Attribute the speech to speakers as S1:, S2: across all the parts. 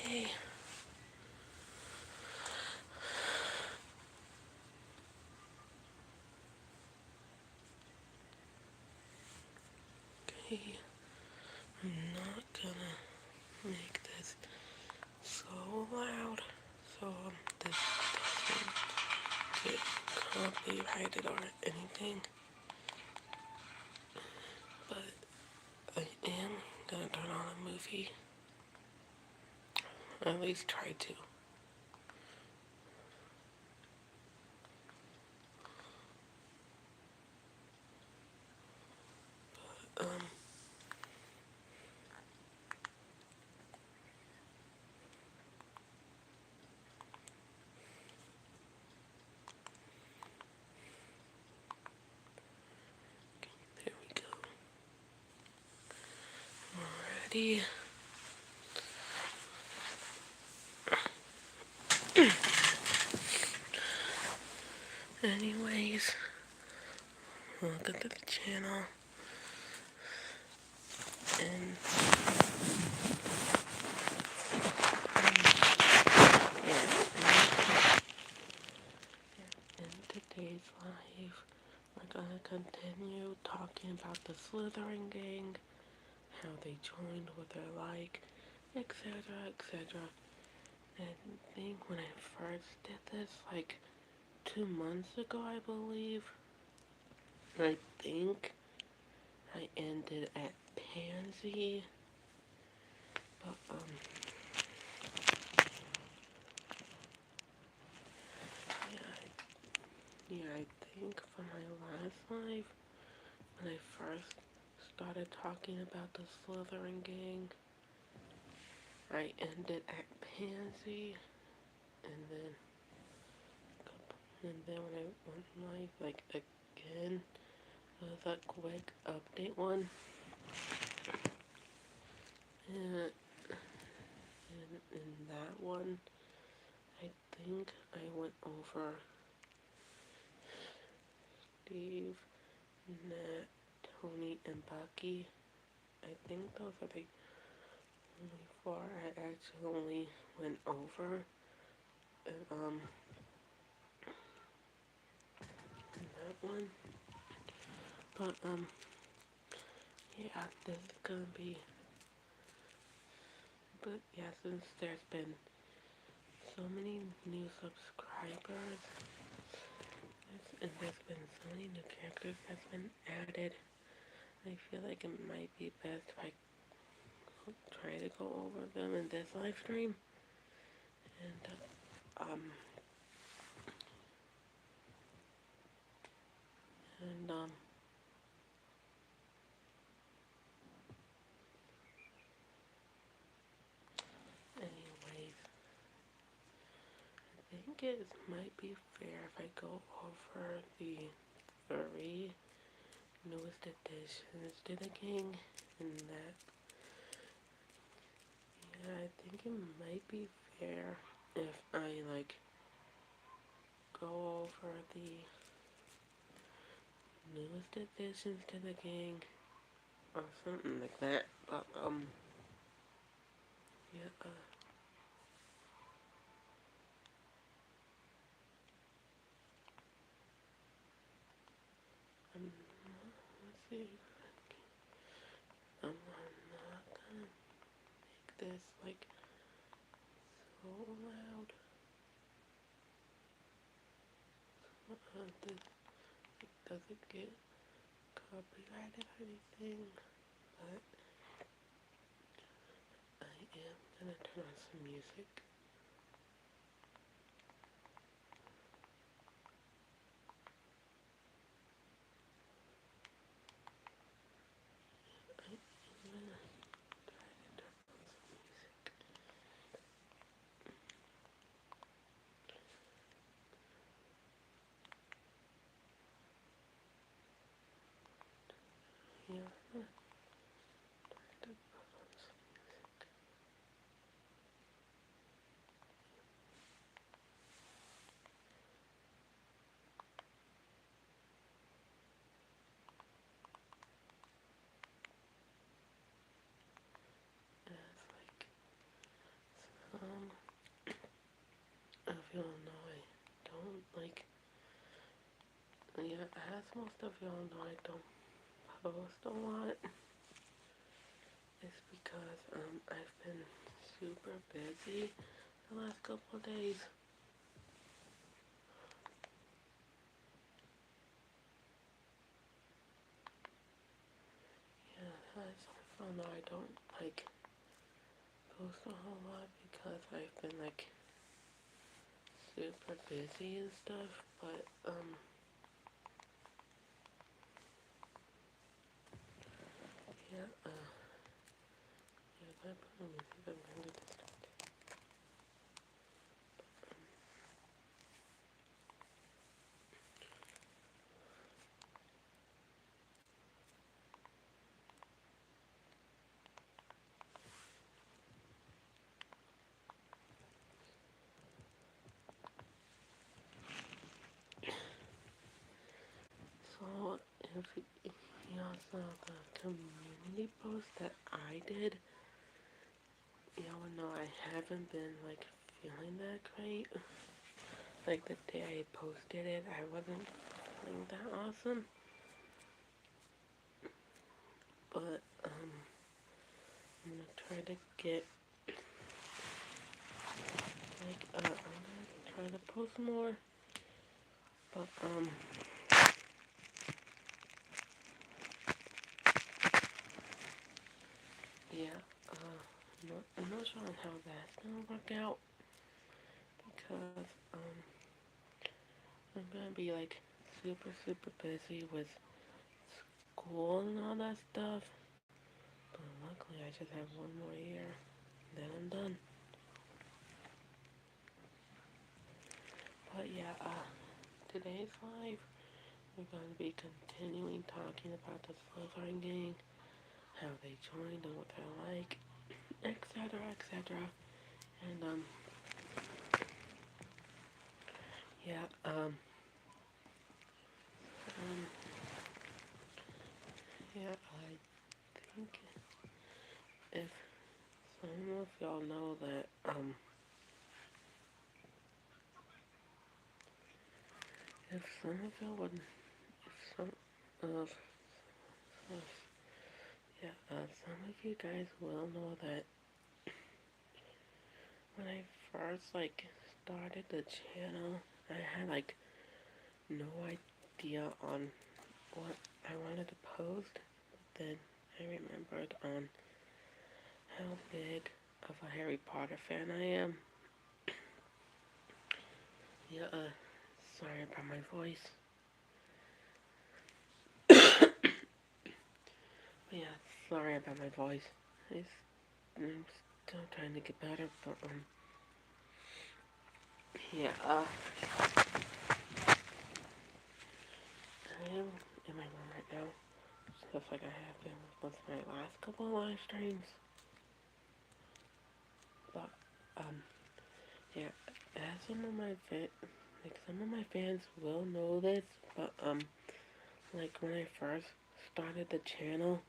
S1: Okay. Okay. I'm not gonna make this so loud so this doesn't get copyrighted or anything. But I am gonna turn on a movie. Or at least try to. Um, there we go. Alrighty. Anyways, welcome to the channel. And in today's live, we're gonna continue talking about the Slytherin Gang, how they joined, what they're like, etc., etc. And I think when I first did this, like 2 months ago, I believe, I think I ended at Pansy, but I think for my last live, when I first started talking about the Slytherin Gang, I ended at Pansy, and then when I went live, like again, it was a quick update one, and in that one, I think I went over Steve, Nat, Tony, and Bucky. I think those are the only four I actually went over. And, in that one. But, yeah, this is gonna be, but yeah, since there's been so many new subscribers, and there's been so many new characters that's been added, I feel like it might be best if I try to go over them in this live stream. And, um, and, anyways, I think it might be fair if I go over the 3 newest additions to the gang, and that, yeah, I think it might be fair if I, like, go over the newest additions to the gang, or something like that, but, yeah, let's see, I'm not gonna make this, like, so loud, this doesn't get copyrighted or anything, but I am gonna turn on some music. Yeah, Yeah, as most of y'all know, I don't post a lot. It's because I've been super busy the last couple of days. Yeah, as y'all know, I don't like post a whole lot because I've been like super busy and stuff. But yeah, yeah, let me see if I can get this started. So if y'all saw the community post that I did, y'all would know I haven't been like feeling that great. Like the day I posted it, I wasn't feeling that awesome. But I'm gonna try to get like I'm gonna try to post more. But yeah, I'm not sure how that's gonna work out because I'm gonna be like super busy with school and all that stuff. But luckily I just have one more year, then I'm done. But yeah, today's live we're going to be continuing talking about the Slytherin Gang, how they joined and what they're like, etc. And yeah, um, yeah, I think if some of y'all know that, if some of y'all would, if some of, yeah, some of you guys will know that when I first, like, started the channel, I had, like, no idea on what I wanted to post. Then I remembered on how big of a Harry Potter fan I am. Yeah, sorry about my voice. But yeah, sorry about my voice. I'm still trying to get better, but, yeah, I am in my room right now, just like I have been with my last couple of live streams. But, yeah, as some of my fans will know this, but, like, when I first started the channel,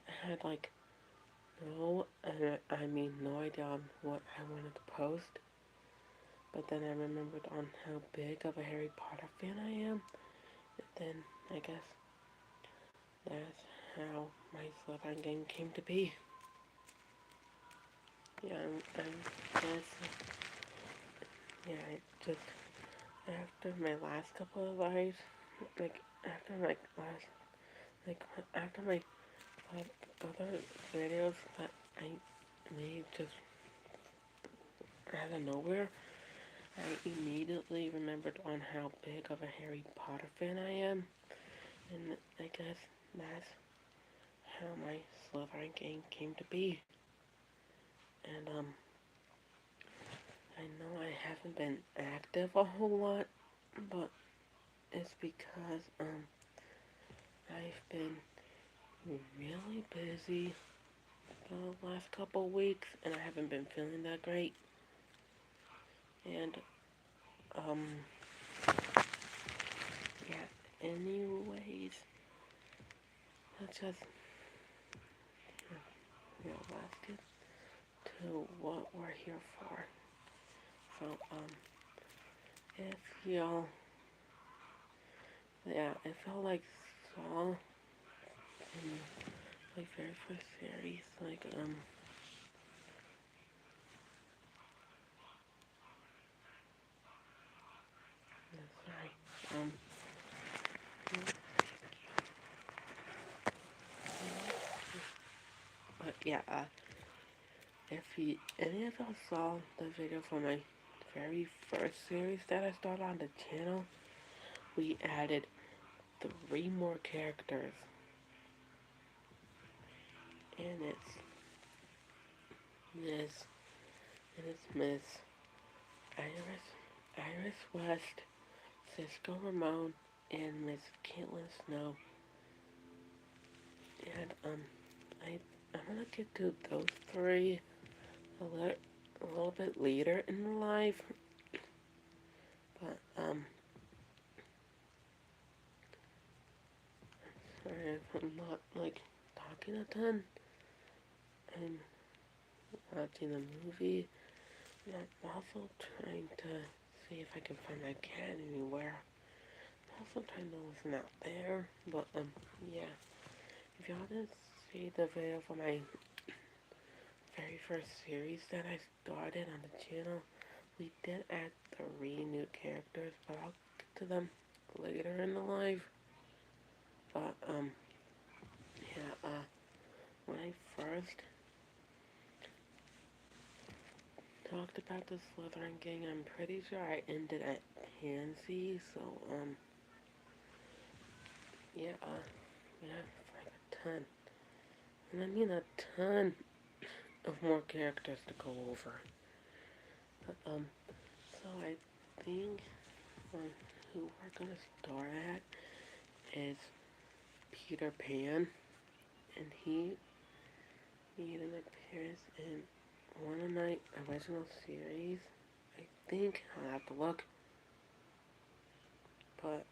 S1: I had, like, no idea on what I wanted to post. But then I remembered on how big of a Harry Potter fan I am. And then, I guess, that's how my Slytherin Gang came to be. Yeah, yeah, I just, after my last couple of lives, like, after my other videos that I made just out of nowhere, I immediately remembered on how big of a Harry Potter fan I am, and I guess that's how my Slytherin Gang came to be. And, I know I haven't been active a whole lot, but it's because, I've been really busy the last couple weeks, and I haven't been feeling that great. And, um, yeah, anyways, let's just, let's get to what we're here for. So, if y'all Yeah, it felt like Saul in my very first series, like, sorry, but yeah, if you, any of y'all saw the video for my very first series that I started on the channel, we added 3 more characters, and Miss, it's Miss Iris West, Cisco Ramon, and Miss Caitlin Snow, and, I'm gonna get to those 3 a little bit later in the live, but, sorry if I'm not, like, talking a ton. I'm watching a movie, and I'm also trying to see if I can find my cat anywhere. I'm also trying to listen out there, but, yeah. If y'all didn't see the video for my very first series that I started on the channel, we did add 3 new characters, but I'll get to them later in the live. But, yeah, when I first talked about the Slytherin Gang, I'm pretty sure I ended at Pansy, so, yeah, we have like a ton. And I mean a ton of more characters to go over. But, so I think who we're gonna start at is Peter Pan, and he made an appearance in one of my original series. I think I'll have to look, but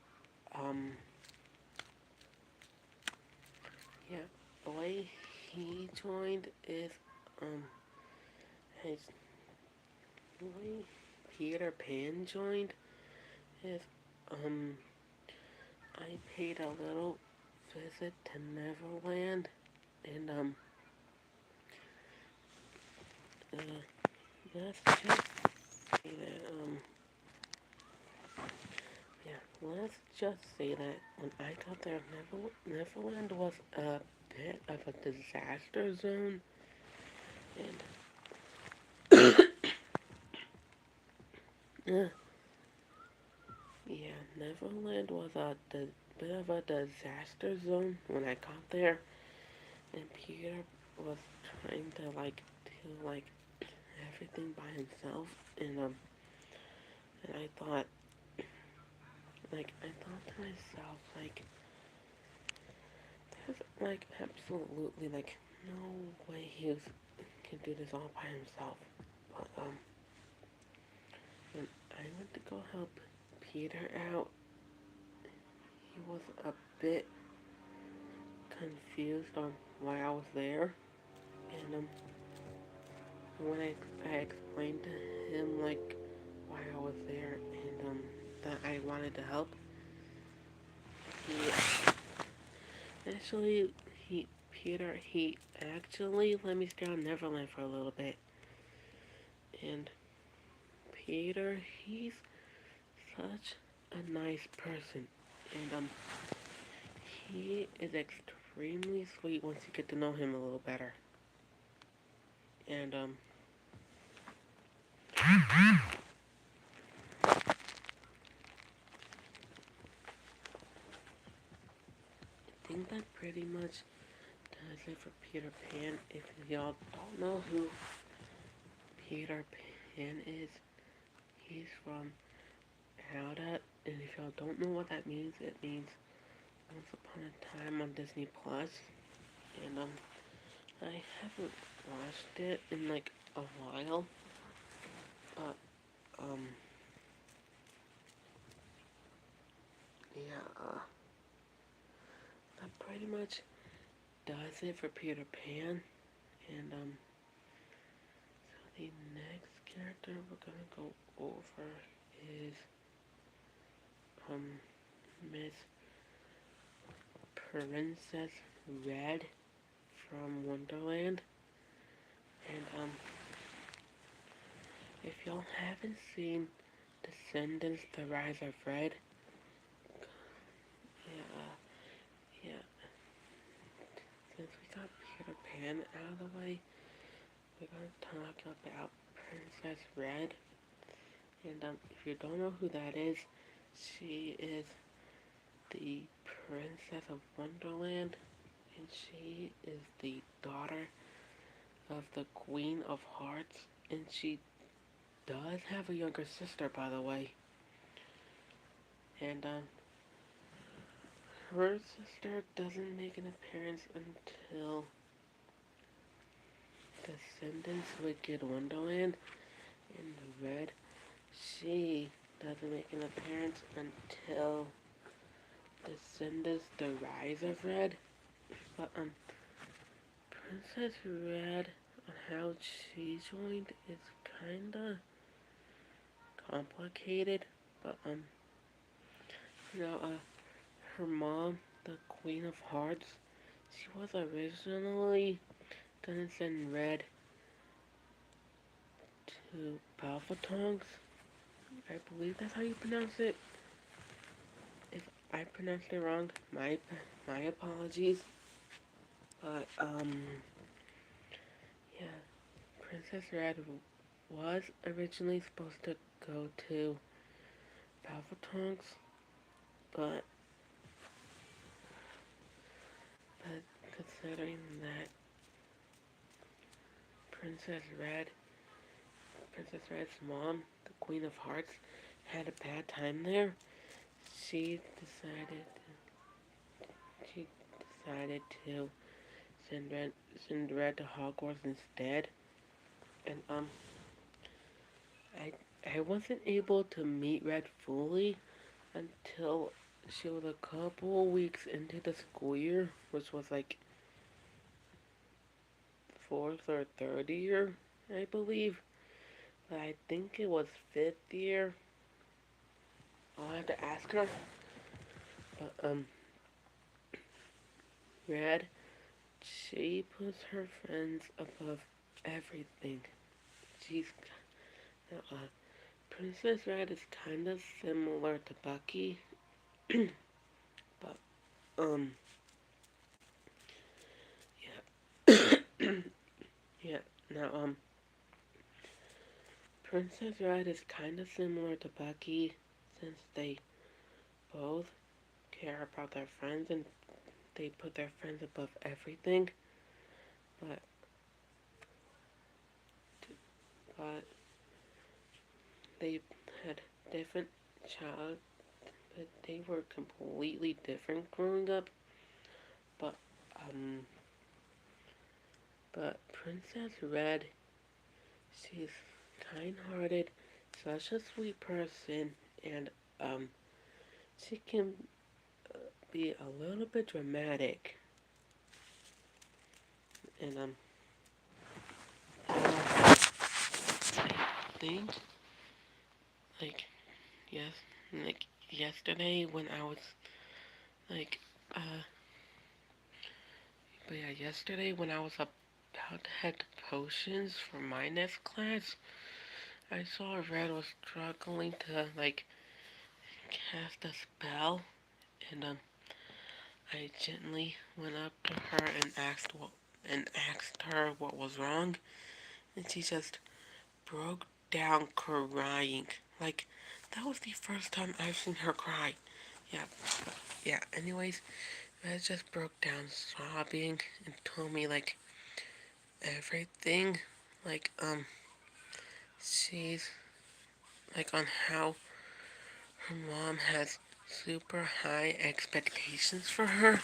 S1: yeah, the way he joined is his the way Peter Pan joined is I paid a little visit to Neverland, and uh, let's just say that yeah, let's just say that when I got there, Neverland was a bit of a disaster zone, and yeah, Neverland was a bit of a disaster zone when I got there, and Peter was trying to do everything by himself, and I thought to myself, there's absolutely no way can do this all by himself. But when I went to go help Peter out, he was a bit confused on why I was there, and when I explained to him why I was there and that I wanted to help, he actually he actually let me stay on Neverland for a little bit. And Peter, he's such a nice person, and he is extremely sweet once you get to know him a little better. And I think that pretty much does it for Peter Pan. If y'all don't know who Peter Pan is, he's from Howda, and if y'all don't know what that means, it means Once Upon a Time on Disney Plus. And I haven't watched it in a while, but yeah, that pretty much does it for Peter Pan. And so the next character we're gonna go over is Miss Princess Red from Wonderland. And if y'all haven't seen Descendants: The Rise of Red, yeah, since we got Peter Pan out of the way, we're gonna talk about Princess Red. And if you don't know who that is, she is the Princess of Wonderland, and she is the daughter of the Queen of Hearts, and she does have a younger sister, by the way. And her sister doesn't make an appearance until Descendants: Wicked Wonderland. In the Red, she doesn't make an appearance until Descendants: The Rise of Red. But Princess Red, on how she joined, is kinda complicated. But her mom, the Queen of Hearts, she was originally gonna send Red to Palfatongs. I believe that's how you pronounce it. If I pronounced it wrong, my apologies. But yeah, Princess Red was originally supposed to go to Palfatongs, but considering that Princess Red's mom, the Queen of Hearts, had a bad time there, she decided to send Red to Hogwarts instead. And I wasn't able to meet Red fully until she was a couple weeks into the school year, which was like fourth or third year, I believe. But I think it was fifth year. I'll have to ask her. But Red, she puts her friends above everything. She's now, Princess Red is kind of similar to Bucky, but yeah, yeah. Now Princess Red is kind of similar to Bucky since they both care about their friends and they put their friends above everything. But but they had different child, but they were completely different growing up. But but Princess Red, she's kind-hearted, such a sweet person, and she can be a little bit dramatic. And I think like yes, like yesterday when I was like but yeah, yesterday when I was about to head to potions for my next class, I saw Red was struggling to like cast a spell, and I gently went up to her and asked her what was wrong, and she just broke down crying. Like that was the first time I've seen her cry. Yeah, yeah. Anyways, Red just broke down sobbing and told me like everything, like she's like on how her mom has super high expectations for her.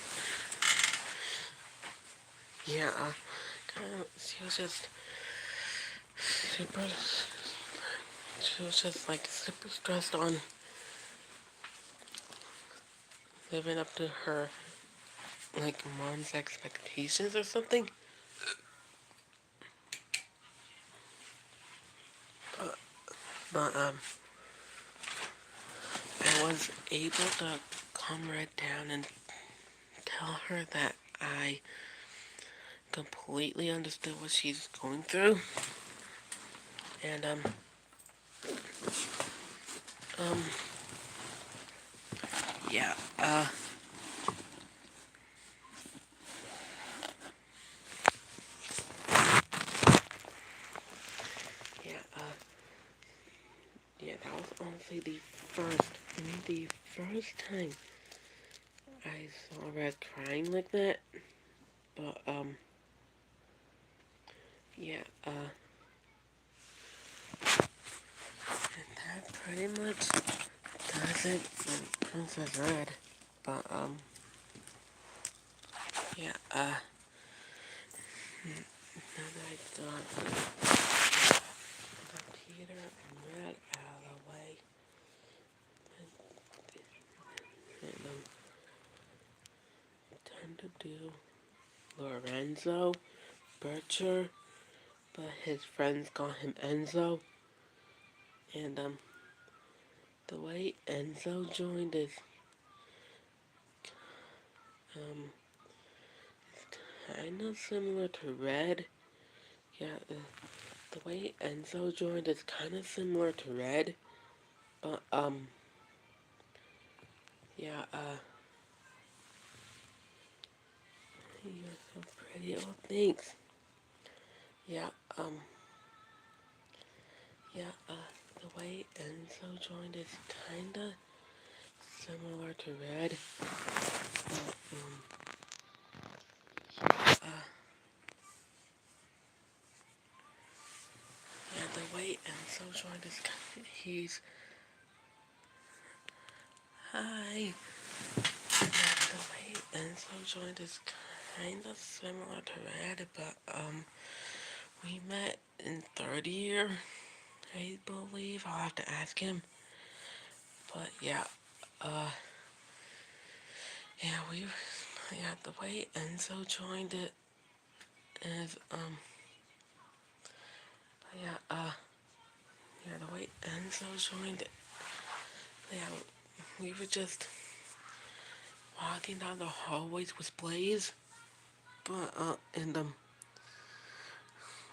S1: Yeah, she was just super, she was just like super stressed on living up to her like mom's expectations or something. But, but I was able to calm Red down and tell her that I completely understood what she's going through. And, um, yeah, yeah, yeah, that was honestly the first time I saw Red crying like that. But, yeah, and that pretty much does it for Princess Red. But, yeah, now that I got Peter and Red out of the way, and, time to do Lorenzo, Bircher, but his friends call him Enzo. And, the way Enzo joined is, um, kind of similar to Red. Yeah, the way Enzo joined is kind of similar to Red. But, yeah, you're so pretty. Oh, thanks. Yeah, yeah, the way Enzo joined is kind of similar to Red. Uh, yeah, the way Enzo joined is he's hi. Yeah, the way Enzo joined is kind of similar to Red, but we met in third year, I believe. I'll have to ask him. But yeah, uh, yeah, yeah, the way Enzo joined it is yeah, yeah, the way Enzo joined it, yeah, we were just walking down the hallways with Blaze, but, and,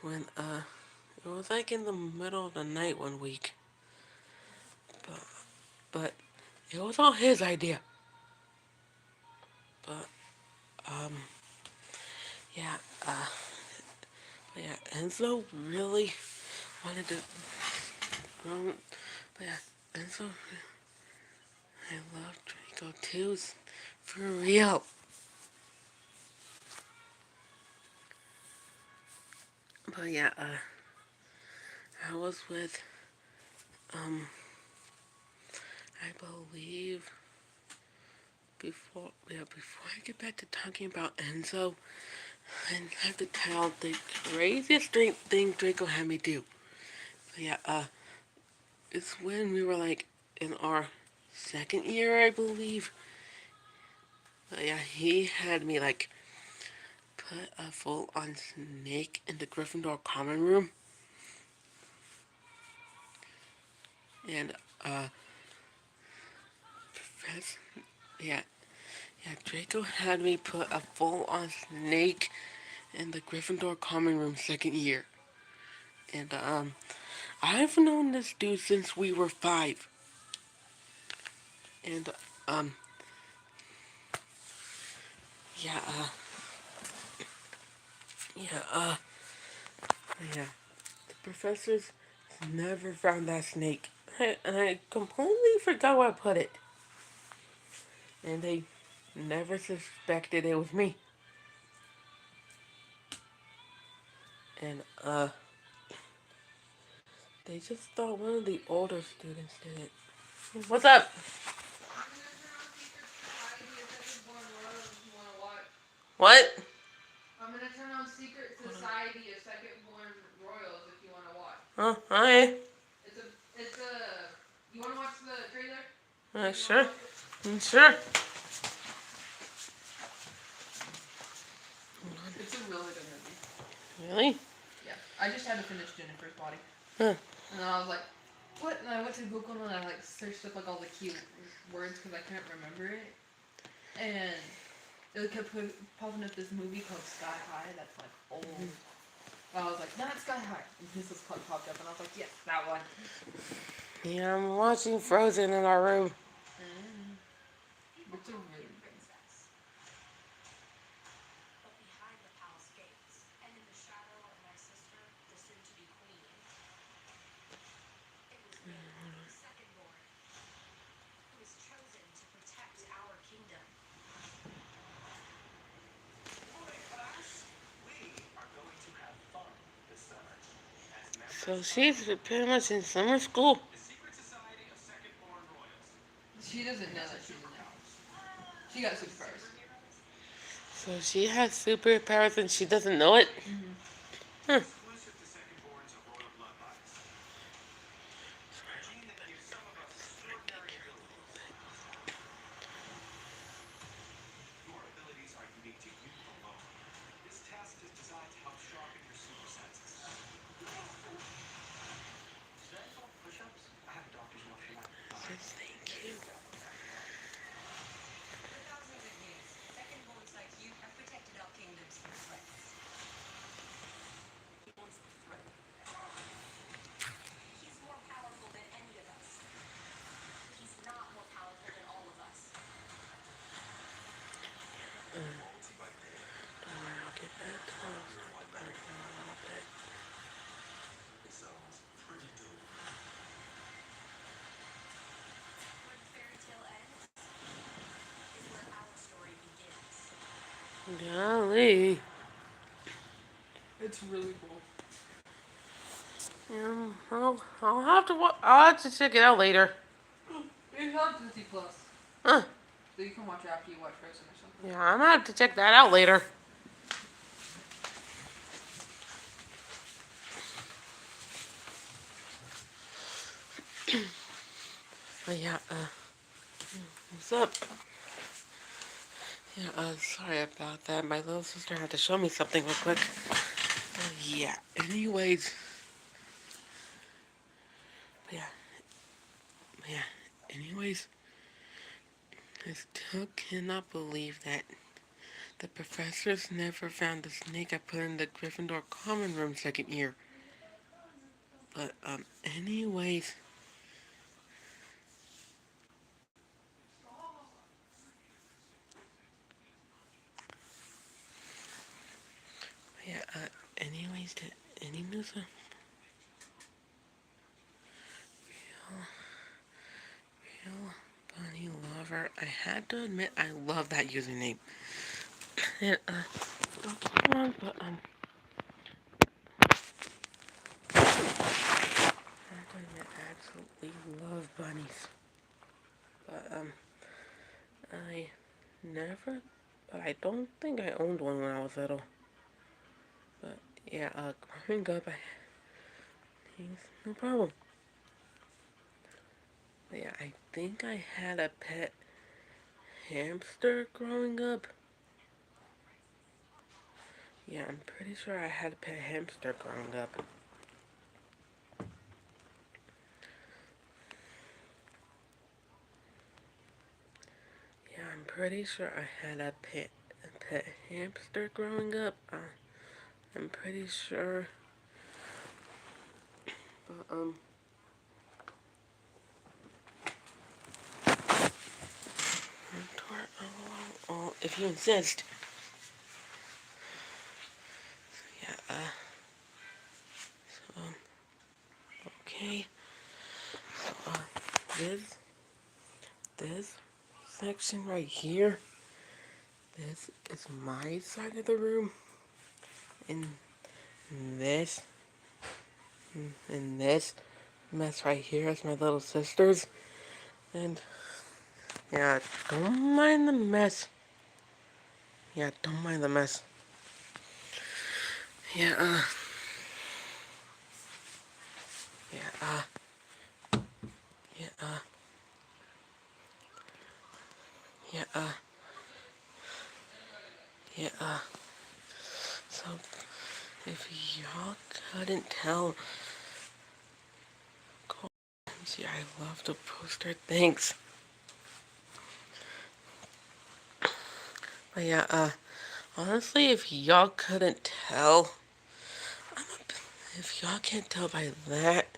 S1: when, it was like in the middle of the night one week, but, but it was all his idea, but, um, yeah, but yeah, Enzo really wanted to, but yeah, Enzo, I love Draco too, for real. But yeah, I was with, I believe, before I get back to talking about Enzo, I have to tell the craziest thing Draco had me do. But yeah, it's when we were like in our second year, I believe. But yeah, he had me like put a full-on snake in the Gryffindor common room, and Professor, yeah, yeah, Draco had me put a full-on snake in the Gryffindor common room second year, and I've known this dude since we were 5, and um, yeah, yeah, yeah, the professors never found that snake. I completely forgot where I put it. And they never suspected it was me. And, they just thought one of the older students did it. What's up? What? I'm gonna turn on Secret Society of Second Born Royals if you wanna watch. Oh, hi. You wanna watch the trailer? Sure. Sure. It's a really good movie. Really? Yeah. I just had to finish Jennifer's Body. Huh. And then I was like, what? And I went to Google and I like searched up like all the key words because I couldn't remember it. And
S2: It kept popping up this movie called Sky High that's like old. And I was like, not Sky High. And Mrs. Club popped up and I was like, yes, that one.
S1: Yeah, I'm watching Frozen in our room.
S2: It's a really good.
S1: So she's pretty much in summer school.
S2: She doesn't know that she's in there. She got superpowers.
S1: So she has superpowers and she doesn't know it? Huh. Thank you. I'll get back to golly.
S2: It's really cool.
S1: I'll have to I'll have to check it out later.
S2: It's on Disney Plus.
S1: Huh.
S2: So you can watch it after you watch Frozen or something.
S1: Yeah, I'm gonna have to check that out later. But yeah, what's up? Yeah, sorry about that. My little sister had to show me something real quick. Yeah, anyways. Yeah, anyways. I still cannot believe that the professors never found the snake I put in the Gryffindor common room second year. But, anyways. Yeah, anyways, any news of real bunny lover? I had to admit, I love that username. And, don't get me wrong, but, I have to admit, I absolutely love bunnies. But, I never, but I don't think I owned one when I was little. But, yeah, growing up, no problem. But yeah, I think I had a pet hamster growing up. Yeah, I'm pretty sure I had a pet hamster growing up. Yeah, I'm pretty sure I had a pet hamster growing up. I'm pretty sure. But, oh, if you insist. Yeah, so, okay. So, this section right here, this is my side of the room. And this, and this mess right here is my little sister's. And, yeah, don't mind the mess. Yeah, don't mind the mess. Yeah, yeah, yeah, yeah, yeah, so, if y'all couldn't tell, see, I love the poster, thanks. But yeah, honestly, if y'all couldn't tell, if y'all can't tell by that,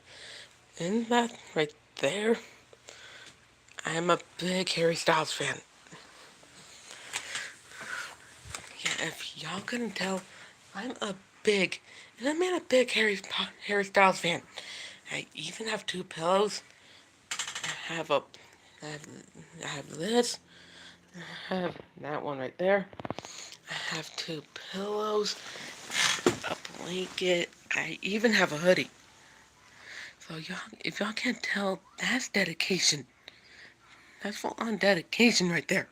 S1: and that right there, I'm a big Harry Styles fan. Yeah, if y'all couldn't tell, I'm a big, and I mean a big Harry Styles fan. I even have two pillows. I have a, I have, I have this. I have that one right there. I have two pillows, a blanket. I even have a hoodie. So y'all, if y'all can't tell, that's dedication. That's full on dedication right there.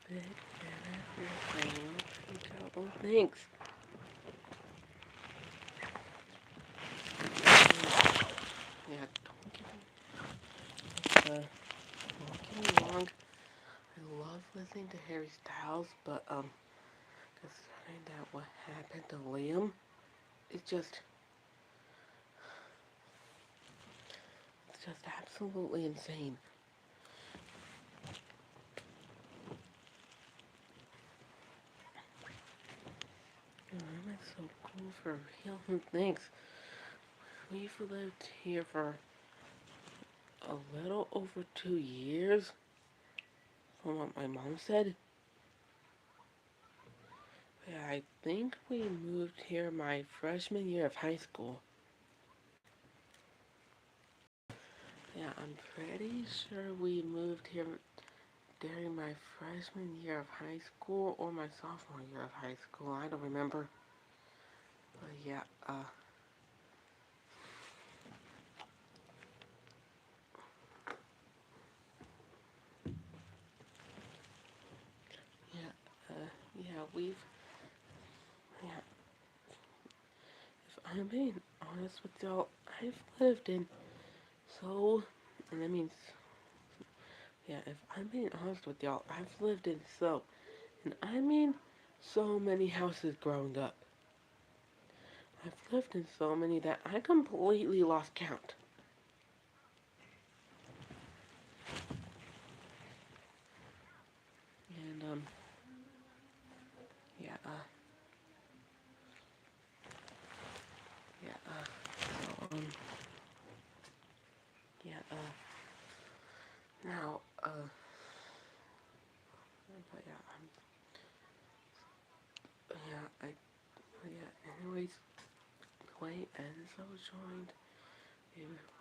S1: Big fan of your brain. Thanks. Yeah, don't get me wrong. I love listening to Harry Styles, but considering that what happened to Liam, it's just absolutely insane. Oh, that's so cool for real. Thanks. We've lived here for a little over 2 years, from what my mom said. Yeah, I think we moved here my freshman year of high school. Yeah, I'm pretty sure we moved here during my freshman year of high school or my sophomore year of high school. I don't remember. But yeah, yeah, yeah, yeah, if I'm being honest with y'all, I've lived in so, and I mean, yeah, if I'm being honest with y'all, I've lived in and I mean so many houses growing up. I've lived in so many that I completely lost count. And, yeah, yeah, so, yeah, now, but yeah, yeah, yeah, anyways, Clay Enzo joined.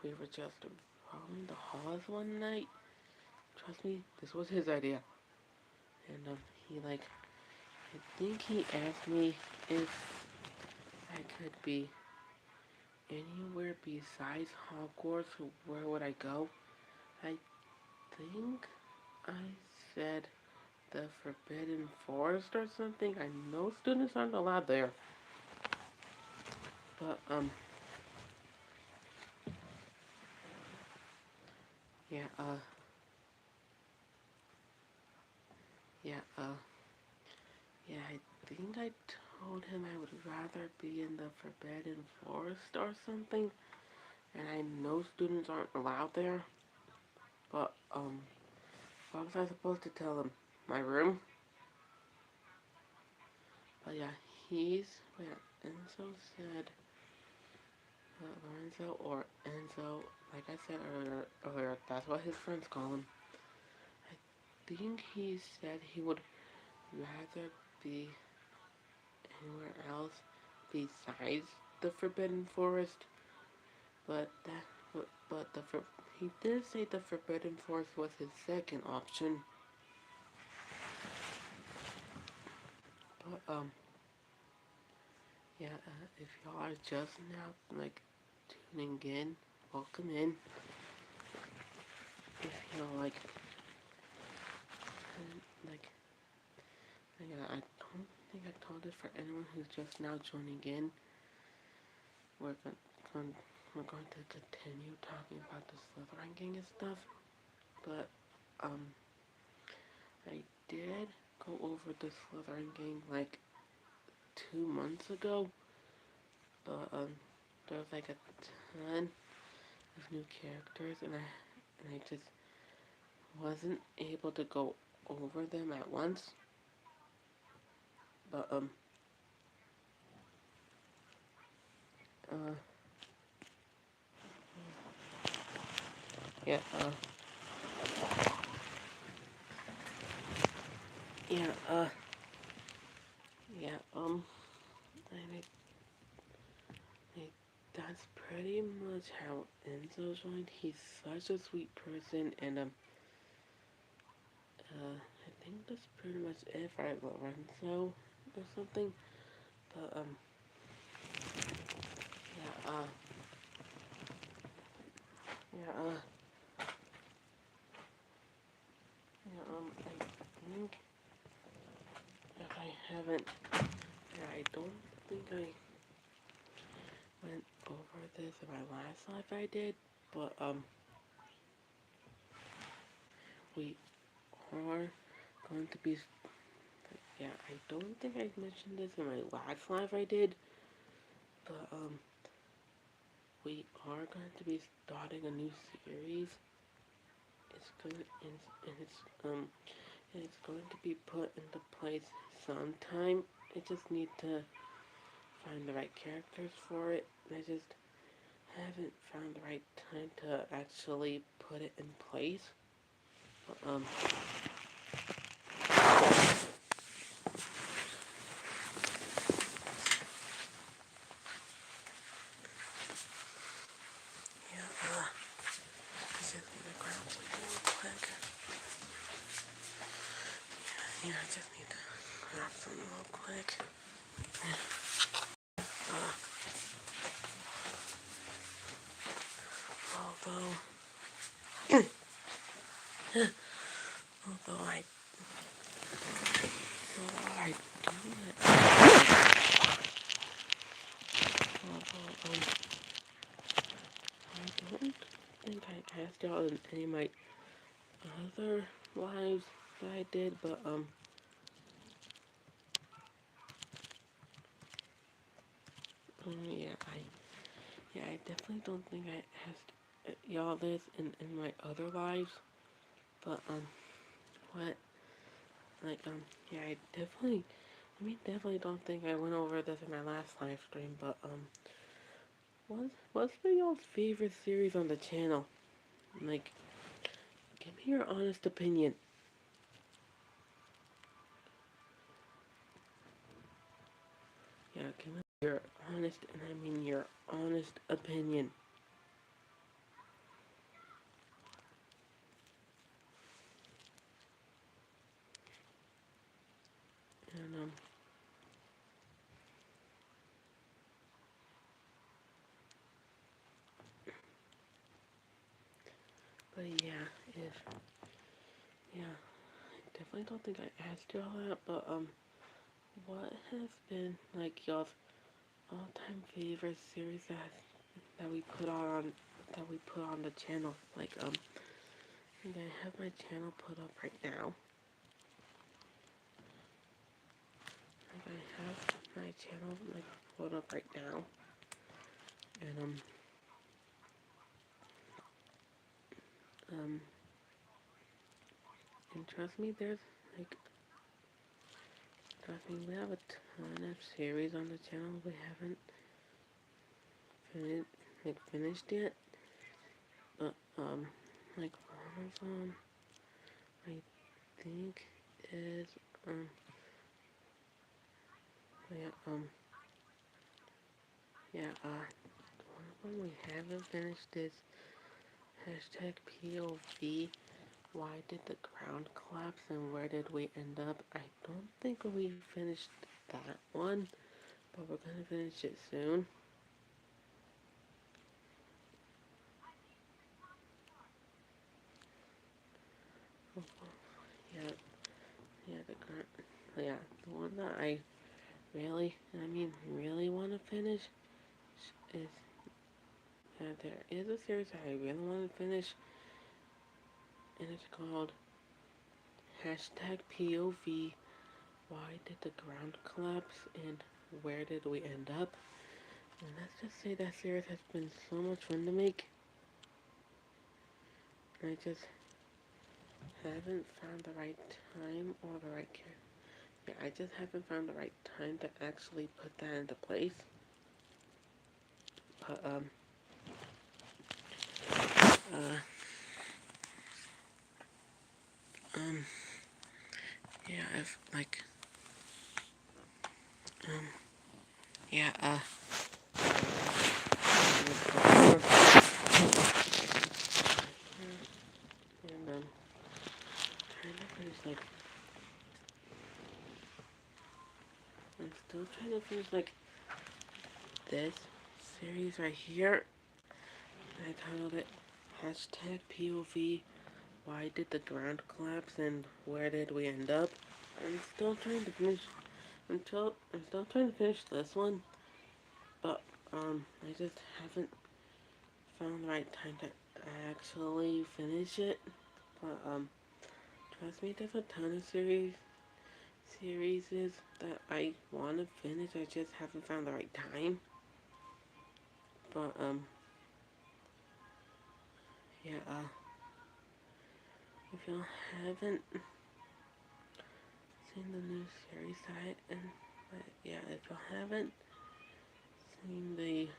S1: We were just roaming the halls one night. Trust me, this was his idea. And, he, like, I think he asked me if I could be anywhere besides Hogwarts, where would I go? I think I said the Forbidden Forest or something. I know students aren't allowed there. But, yeah, yeah, yeah, I think I told him I would rather be in the Forbidden Forest or something. And I know students aren't allowed there. But, what was I supposed to tell him? My room? But yeah, Enzo said, Lorenzo or Enzo, like I said earlier, that's what his friends call him. I think he said he would rather be anywhere else besides the Forbidden Forest, but he did say the Forbidden Forest was his second option. But yeah, if y'all are just now like tuning in, welcome in. If you know like yeah, I don't think I told it for anyone who's just now joining in. We're going, we're going to continue talking about the Slytherin Gang and stuff, but um, I did go over the Slytherin Gang like 2 months ago, but there was like a ton of new characters, and I just wasn't able to go over them at once. But uh, yeah, yeah, yeah, I mean, like, that's pretty much how Enzo joined. He's such a sweet person, and I think that's pretty much it for Lorenzo or something. But yeah, yeah, yeah, I think if I haven't, yeah, I don't think I went over this in my last live I did, but we are going to be, yeah, I don't think I mentioned this in my last live I did, but we are going to be starting a new series. It's going and it's going to be put into place sometime. I just need to find the right characters for it. I just haven't found the right time to actually put it in place. But, yeah, I just need to grab something real quick. Yeah, I just need to grab something real quick. Uh, although, although I, although I do although, I don't think I asked y'all in any of my other lives that I did, but, yeah, I definitely don't think I asked y'all this in my other lives, but, what, like, yeah, definitely don't think I went over this in my last live stream, but, what's been y'all's favorite series on the channel? Like, give me your honest opinion. Yeah, give me your honest, and I mean your honest opinion. And, but yeah, yeah, I definitely don't think I asked y'all that, but, what has been, like, y'all's all-time favorite series that we put on the channel? Like, I have my channel put up right now. Like, I have my channel, like, put up right now. And, um, and trust me, like, trust me, we have a ton of series on the channel we haven't finished yet. But, like, one of them, I think, is, yeah, yeah, one of them we haven't finished is hashtag POV. Why did the ground collapse and where did we end up? I don't think we finished that one, but we're gonna finish it soon. Yeah, yeah, yeah, the one that I really want to finish is, there is a series that I really want to finish, and it's called hashtag POV. Why did the ground collapse and where did we end up? And let's just say that series has been so much fun to make. I just haven't found the right time or the right character. Yeah, I just haven't found the right time to actually put that into place. But, uh, um, yeah, if, like, um, yeah, and, trying to finish, like, I'm still trying to finish, like, this series right here. I titled it hashtag POV. Why did the ground collapse and where did we end up? I'm still trying to finish. I'm still trying to finish this one, but I just haven't found the right time to actually finish it. But trust me, there's a ton of series that I want to finish. I just haven't found the right time. But yeah, if y'all haven't seen the new series side, and yeah, if y'all haven't seen the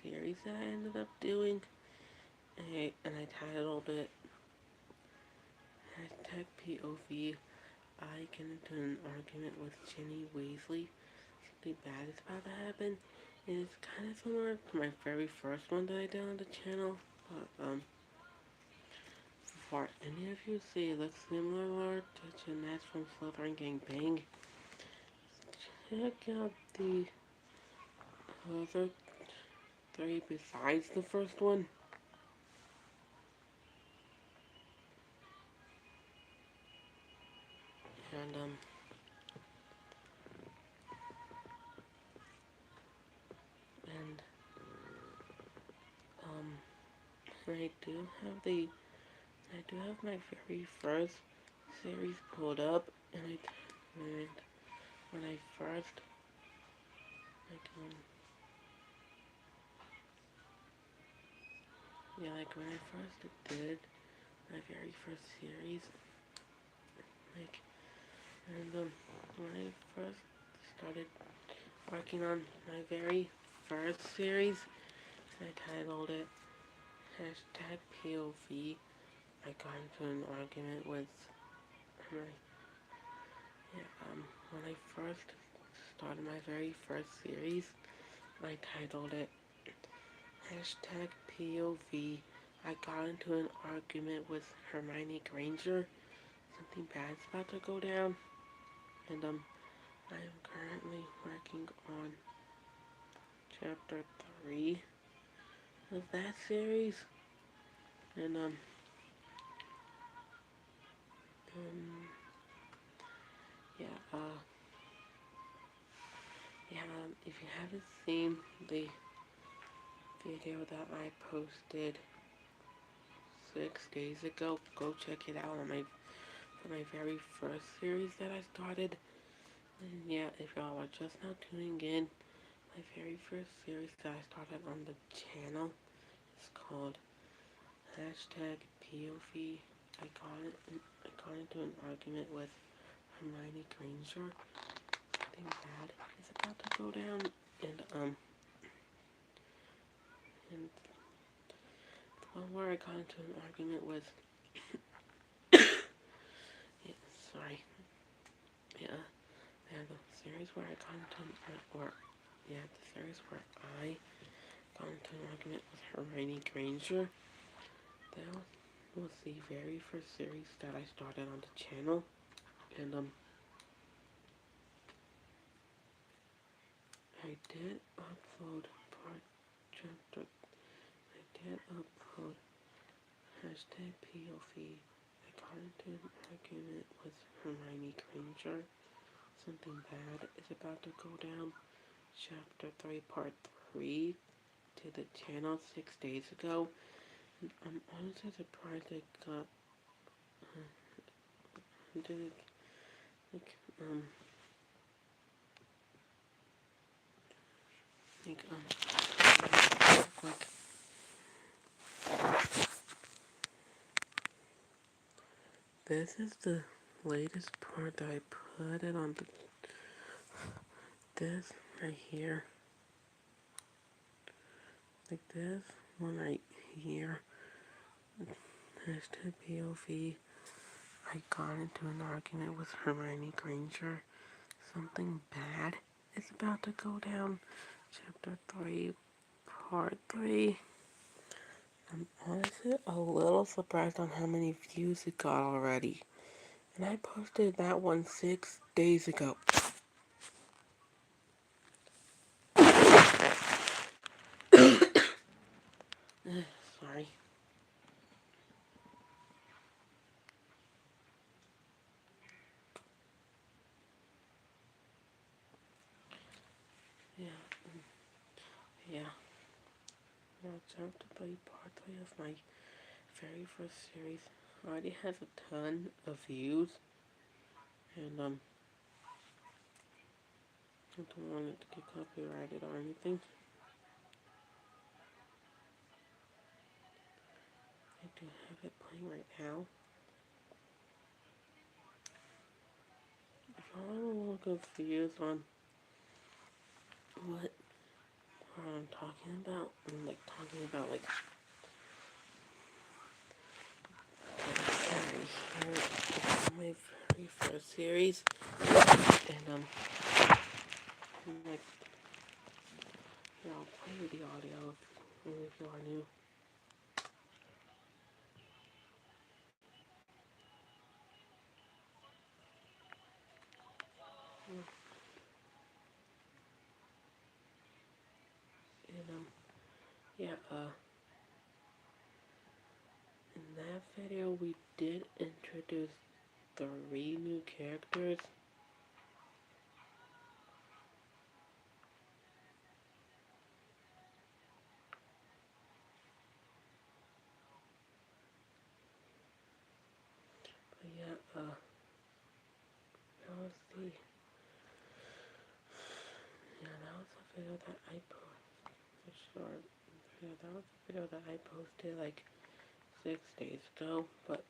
S1: series that I ended up doing, and I titled it hashtag POV. I get into an argument with Ginny Weasley. Something bad is about to happen. And it's kind of similar to my very first one that I did on the channel. But before any of you say it looks similar to Jeanette from Slytherin Gang Bang, check out the other three besides the first one. And and um I do have the I do have my very first series pulled up, and when I first like yeah, like when I first did my very first series, like and when I first started working on my very first series, I titled it hashtag POV. I got into an argument with my yeah, when I first started my very first series, I titled it hashtag POV. I got into an argument with Hermione Granger. Something bad's about to go down. And I am currently working on chapter 3 of that series. And um yeah, if you haven't seen the video that I posted 6 days ago, go check it out on my very first series that I started. And yeah, if y'all are just now tuning in, my very first series that I started on the channel is called hashtag POV. I got into an argument with Hermione Granger. Something bad is about to go down, and the one where I got into an argument with yeah, sorry, yeah, the series where I got into the series where I got into an argument with Hermione Granger. That was the very first series that I started on the channel, and I did upload part chapter. I did upload hashtag POV. I got into an argument with Hermione Granger. Something bad is about to go down. Chapter 3, Part 3 to the channel 6 days ago. And I'm honestly surprised I got. Did it, like, Like, real quick. This is the latest part that I put it on this right here. Like this one right here. Hashtag POV. I got into an argument with Hermione Granger. Something bad is about to go down. Chapter 3, Part 3. I'm honestly a little surprised on how many views it got already. And I posted that one 6 days ago. Sorry. Yeah, yeah. Now, Chapter 3, Part 3 of my very first series already has a ton of views. And, I don't want it to get copyrighted or anything. I do have it playing right now. If y'all are a little confused on what I'm talking about, I'm like talking about like my very first series, and I'm like, yeah, I'll play with the audio if you are new. And yeah, in that video we did introduce 3 new characters. But yeah, that was the that was a video that I posted. Short. Yeah, that was a video that I posted like 6 days ago. But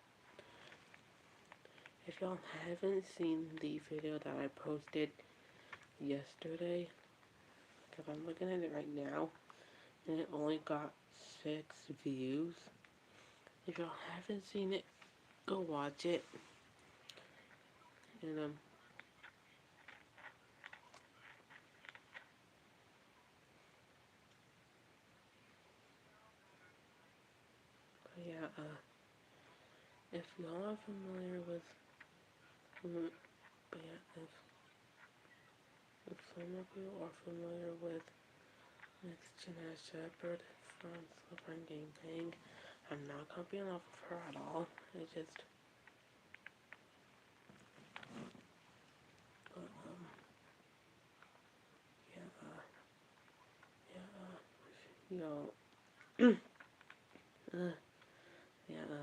S1: if y'all haven't seen the video that I posted yesterday, because I'm looking at it right now, and it only got 6 views. If y'all haven't seen it, go watch it. And but yeah, if y'all are familiar with, but yeah, if some of you are familiar with Next Gen Shepherd from Slytherin Gang, I'm not copying off of her at all. I just, but yeah, yeah, yo, yeah,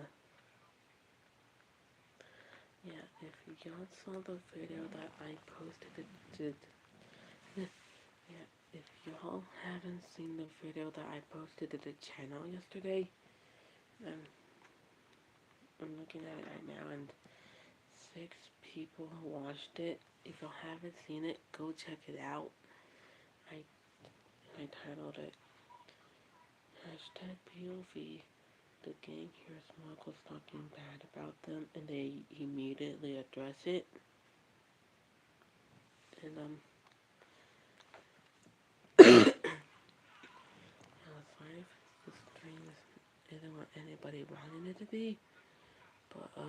S1: yeah. If y'all saw the video that I posted, yeah, if y'all haven't seen the video that I posted to the channel yesterday, I'm, I'm looking at it right now, and 6 people watched it. If y'all haven't seen it, go check it out. I, I titled it, Hashtag POV. The gang hears muggles talking bad about them, and they immediately address it. And, sorry if the stream isn't what anybody wanted it to be, but, but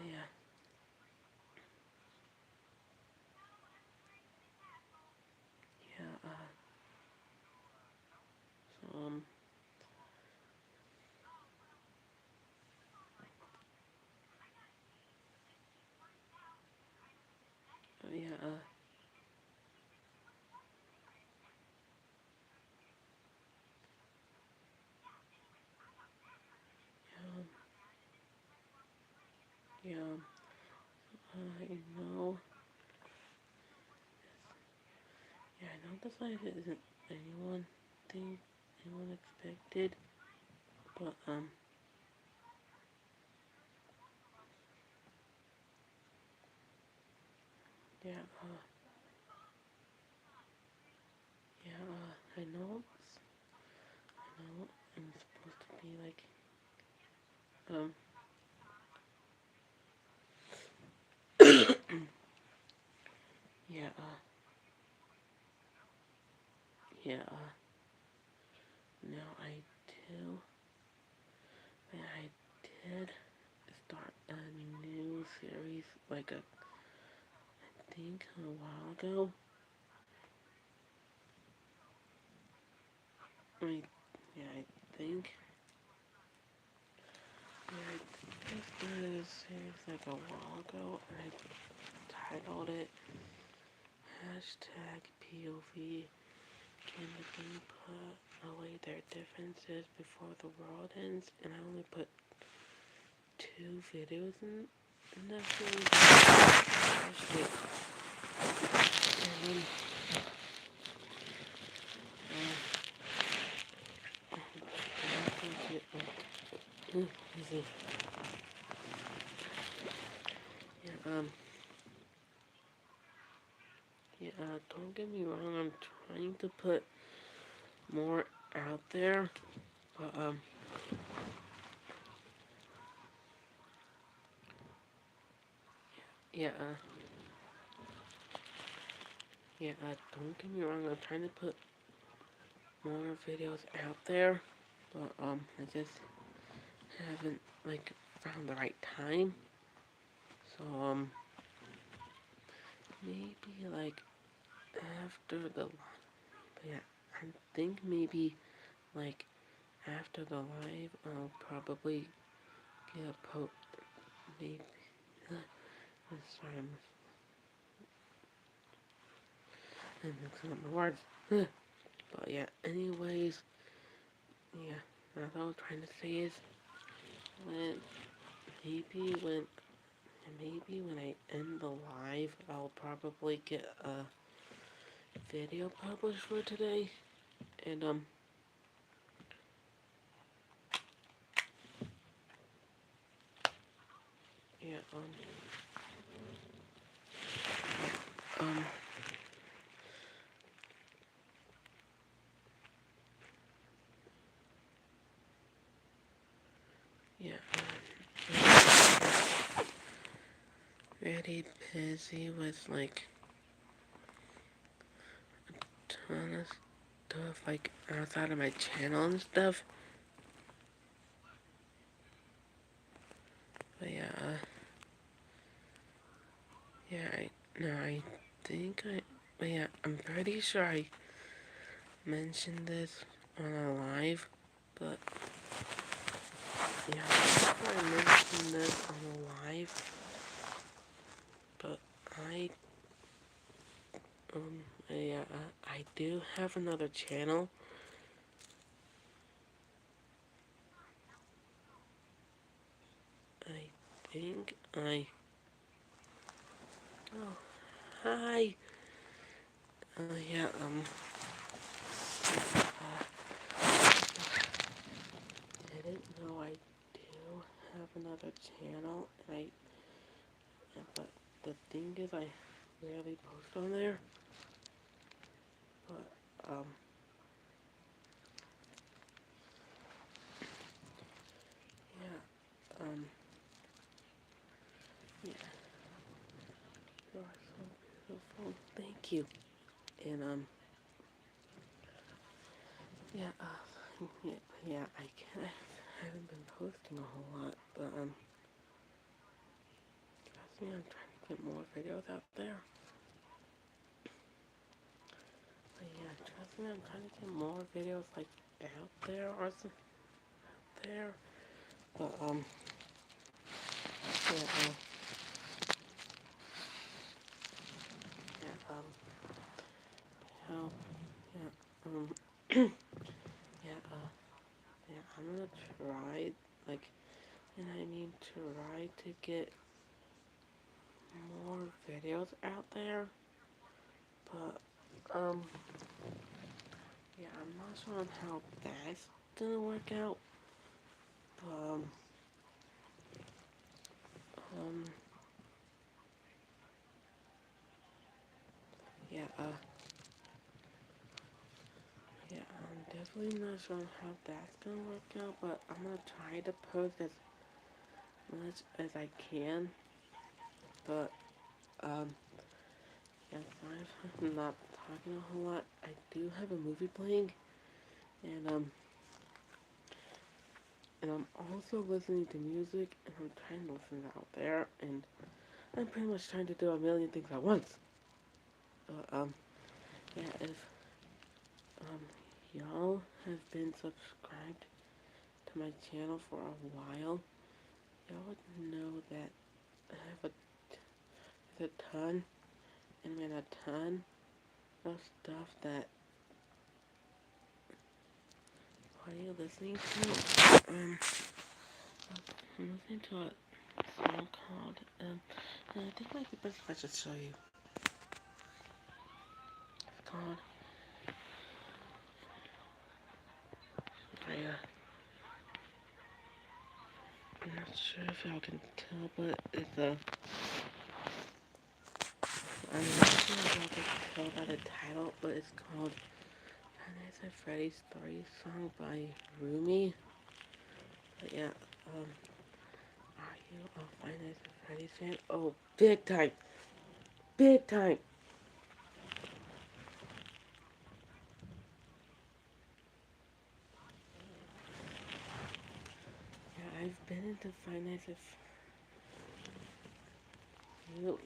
S1: yeah. Yeah, so, yeah, yeah, I know This life isn't anyone think anyone expected, but yeah, yeah, I know, I know, I'm supposed to be like, um, yeah, yeah, now I did start a new series, like I think a while ago. I, yeah, I think, yeah, I started a series like a while ago, and I titled it Hashtag POV. Can the game put away their differences before the world ends? And I only put 2 videos in that series. Actually, and then, easy. Yeah, yeah, don't get me wrong, I'm trying to put more out there, but, yeah, yeah, don't get me wrong, I'm trying to put more videos out there, but, I just haven't, like, found the right time, so, maybe, like, after the, yeah, I think maybe, like, after the live, I'll probably get a maybe, sorry, I'm mixing up my words, but yeah, anyways, yeah, that's all I was trying to say is, when, maybe when, maybe when I end the live, I'll probably get a video published for today, and, yeah, um, yeah, really busy with, like, a ton of stuff, like, outside of my channel and stuff, but yeah, yeah, I think but yeah, I'm pretty sure I mentioned this on a live, but yeah, I mentioned this on a live, but I, yeah, I do have another channel. I think oh, hi, yeah, I didn't know I do have another channel, and but the thing is, I rarely post on there, but, yeah, yeah, you are so beautiful, thank you, and, yeah, yeah, yeah, I haven't been posting a whole lot, but, trust me, I'm trying to get more videos out there, but yeah, trust me, I'm trying to get more videos, like, out there, or some, there, but, yeah, yeah, how, yeah, yeah, yeah, I'm gonna try, like, and I mean try to get more videos out there, but, um, yeah, I'm not sure on how that's gonna work out. Um, um, yeah, yeah, I'm definitely not sure on how that's gonna work out, but I'm gonna try to post as much as I can. But, yeah, sorry if I'm not talking a whole lot. I do have a movie playing, and, and I'm also listening to music, and I'm trying to listen out there, and I'm pretty much trying to do a million things at once. So, yeah, if, um, y'all have been subscribed to my channel for a while, y'all would know that I have a ton, and I mean a ton of stuff that, what are you listening to? I'm listening to a song called, and I think it might be best if I just show you. It's called, yeah, I'm not sure if y'all can tell, but it's a, I'm not sure if y'all can tell by the title, but it's called Five Nights at Freddy's 3 song by Rumi. But yeah, are you a Five Nights at Freddy's fan? Oh, big time! Big time! Yeah, I've been into Five Nights at you.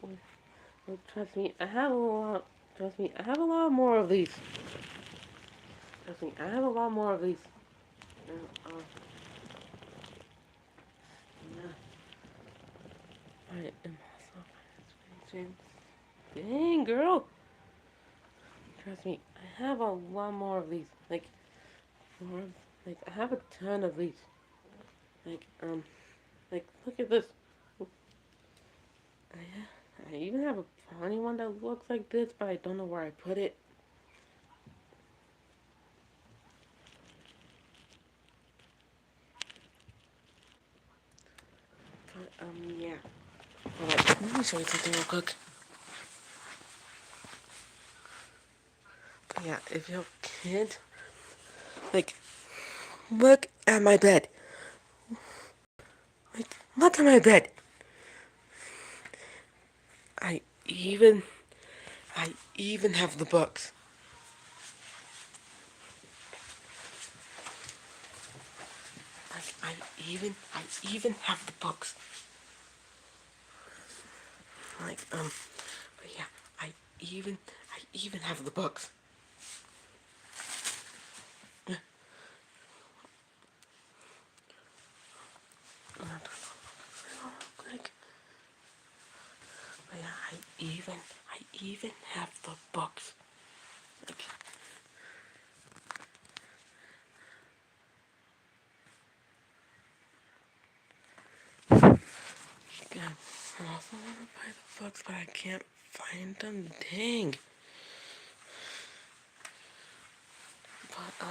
S1: Well, trust me, I have a lot. Trust me, I have a lot more of these. Trust me, I have a lot more of these. And, yeah, I am also a Freddy's fan. Dang, girl! Trust me, I have a lot more of these. More, I have a ton of these. Like, look at this. I even have a funny one that looks like this, but I don't know where I put it. But, yeah. Alright, let me show you something real quick. But yeah, if you can't, like, look at my bed. Like, look at my bed. I even, I even have the books. Like, I even have the books. Like, but yeah, I even have the books. Like, but yeah, I even have the books. Like, yeah, I also want to buy the books, but I can't find them. Dang. But, I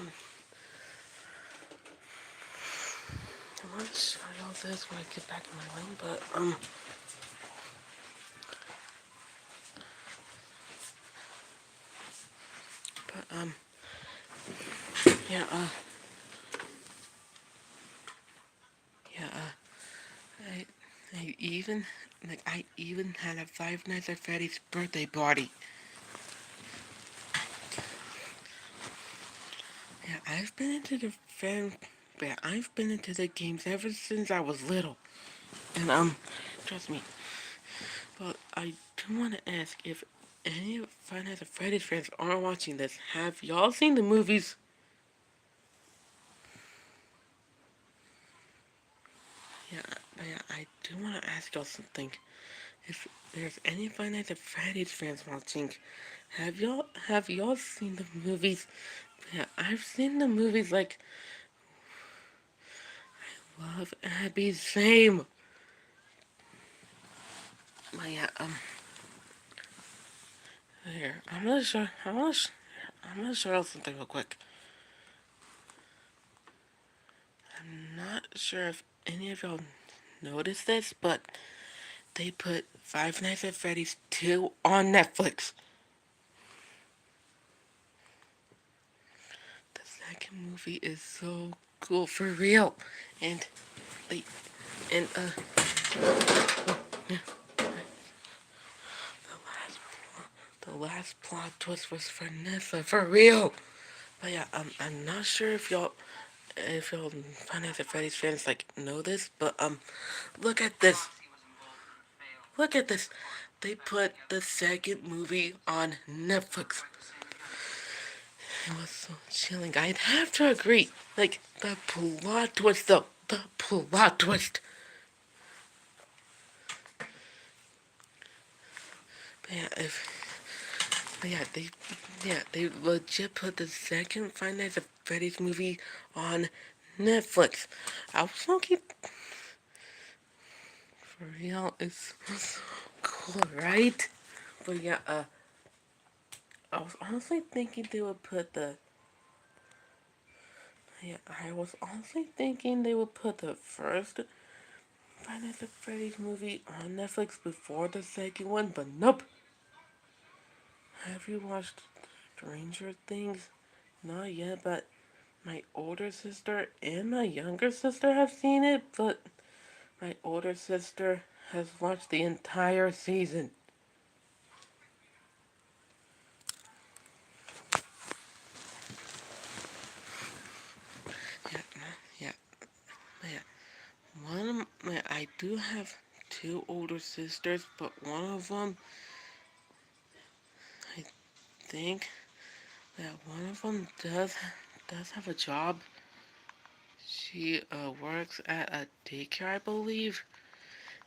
S1: want to show you all this when I get back in my room, but, yeah, yeah, I, I even, I even had a Five Nights at Freddy's birthday party. Yeah, I've been into the fan, yeah, I've been into the games ever since I was little. And, trust me, but I do want to ask if any Five Nights at Freddy's fans are watching this, have y'all seen the movies? Yeah, yeah, I do want to ask y'all something. If there's any Five Nights at Freddy's fans watching, have y'all seen the movies? Yeah, I've seen the movies like Love Abby, same. Yeah, Here, I'm gonna show. I'm gonna show you something real quick. I'm not sure if any of y'all noticed this, but they put Five Nights at Freddy's 2 on Netflix. The second movie is so cool for real, and they and the last plot twist was Vanessa for real. But yeah, I'm not sure if y'all Five Nights at Freddy's fans like know this, but look at this. Look at this. They put the second movie on Netflix. It was so chilling. I'd have to agree. Like, the plot twist, though. The plot twist. But yeah, they legit put the second Five Nights at Freddy's movie on Netflix. I was looking for real. It's cool, right? But yeah, I was honestly thinking they would put the yeah, I was honestly thinking they would put the first Five Nights at Freddy's movie on Netflix before the second one, but nope. Have you watched Stranger Things? Not yet, but my older sister and my younger sister have seen it, but my older sister has watched the entire season. Yeah, yeah, yeah. I do have two older sisters, but one of them, I think that one of them does have a job. She works at a daycare, I believe,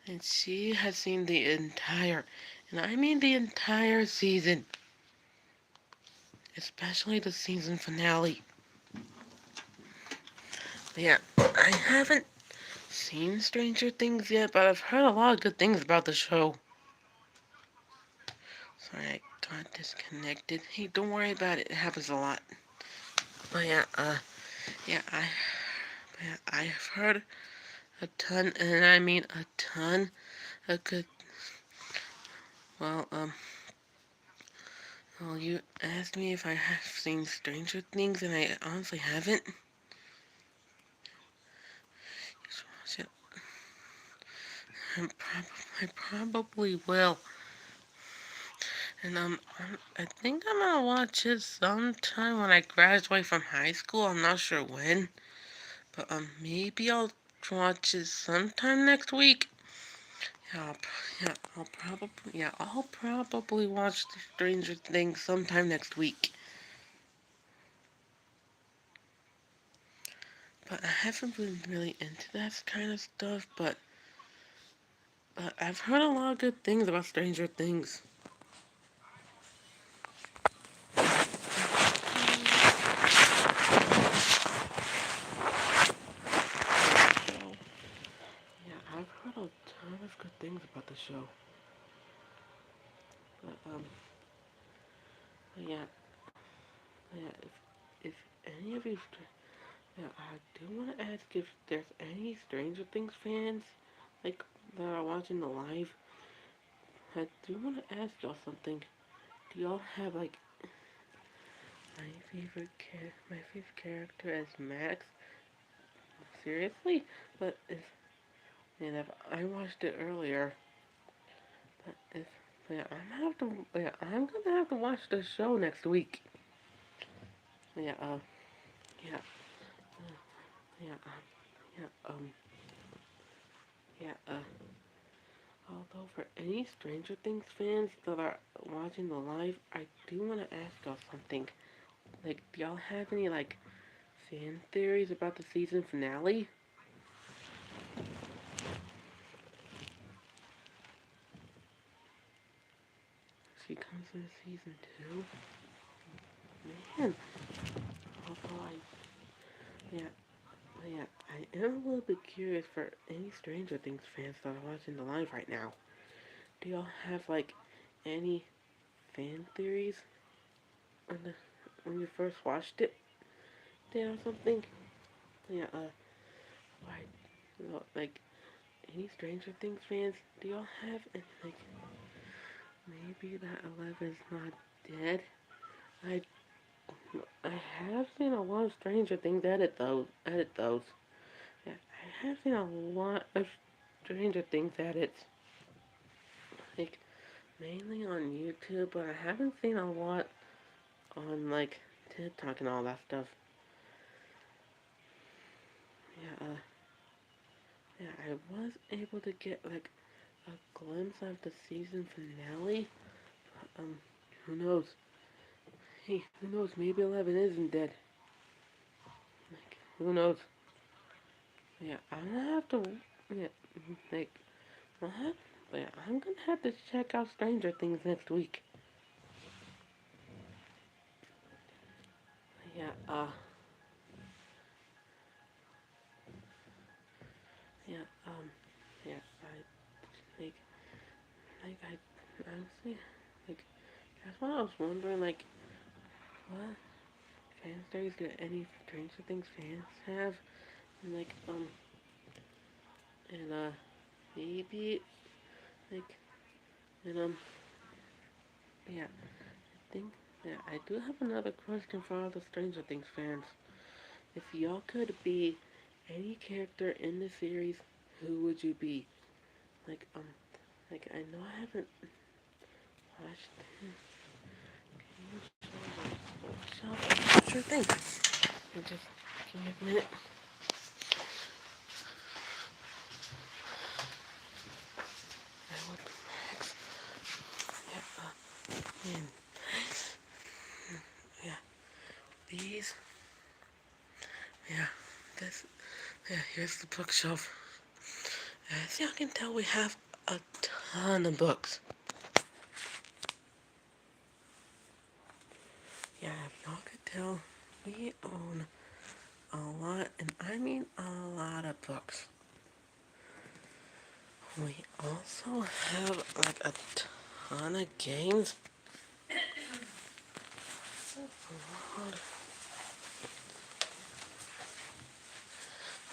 S1: and she has seen the entire, and I mean the entire season, especially the season finale. But yeah, I haven't seen Stranger Things yet, but I've heard a lot of good things about the show. Sorry, I got disconnected. Hey, don't worry about it. It happens a lot. But yeah, yeah, I've heard a ton, and I mean a ton of good. Well, well, you asked me if I have seen Stranger Things, and I honestly haven't. So, I probably will. And I think I'm gonna watch it sometime when I graduate from high school. I'm not sure when, but maybe I'll watch it sometime next week. Yeah, I'll probably watch the Stranger Things sometime next week. But I haven't been really into that kind of stuff. But I've heard a lot of good things about Stranger Things. So, yeah, I've heard a ton of good things about the show. But yeah, yeah. If any of you, yeah, I do want to ask if there's any Stranger Things fans like that are watching the live. I do want to ask y'all something. Do y'all have like my favorite character as Max? Seriously? But if I watched it earlier, but if yeah, I'm gonna have to watch the show next week. Yeah, yeah, yeah, yeah, yeah, although for any Stranger Things fans that are watching the live, I do want to ask y'all something. Like, do y'all have any, like, fan theories about the season finale? She comes in season 2? Man, although yeah, yeah, I am a little bit curious for any Stranger Things fans that are watching the live right now. Do y'all have, like, any fan theories when, when you first watched it there or something? Yeah, like, like, any Stranger Things fans, do y'all have, like, maybe that Eleven's not dead? I, I have seen a lot of Stranger Things edit those. Yeah, I have seen a lot of Stranger Things edits, like, mainly on YouTube, but I haven't seen a lot on, like, TikTok and all that stuff. Yeah, yeah, I was able to get, like, a glimpse of the season finale. Um, who knows? Hey, who knows? Maybe 11 isn't dead. Like, who knows? Yeah, I'm gonna have to, yeah, like, I'll have, yeah, I'm gonna have to check out Stranger Things next week. Yeah, yeah, yeah, like, honestly, like, that's what I was wondering, like, what fan stories do any Stranger Things fans have? And, like, and, maybe, like, and, yeah, I think, yeah, I do have another question for all the Stranger Things fans. If y'all could be any character in the series, who would you be? Like, like, I know I haven't watched, sure thing. Just give me a minute. I would Max. Yeah, and yeah, these. Yeah, this. Yeah, here's the bookshelf. As y'all can tell, we have a ton of books. Yeah, if y'all could tell, we own a lot, and I mean a lot of books. We also have like a ton of games.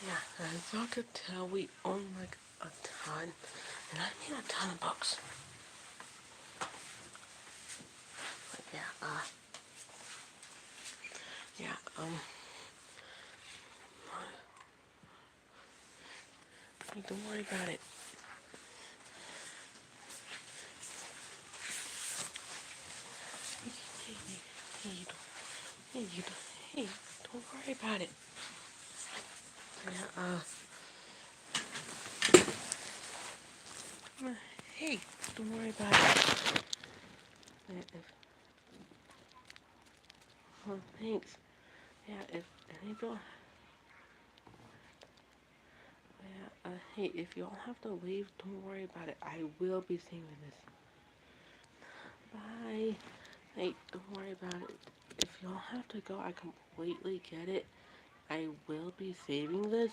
S1: Yeah, as y'all could tell, we own like a ton, and I mean a ton of books. But yeah, don't worry about it. Hey, hey, you don't, hey, you don't, hey, don't worry about it. Yeah, hey, don't worry about it. Oh, thanks. Yeah, if any of y'all, yeah, hey, if y'all have to leave, don't worry about it. I will be saving this. Bye. Hey, don't worry about it. If y'all have to go, I completely get it. I will be saving this.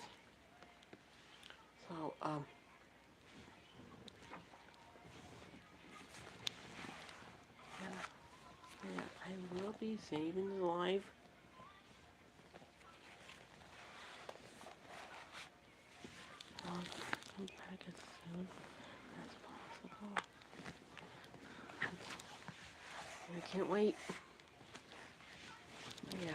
S1: So, yeah, yeah, I will be saving the live. I'll come back as soon as possible. I can't wait. Yeah.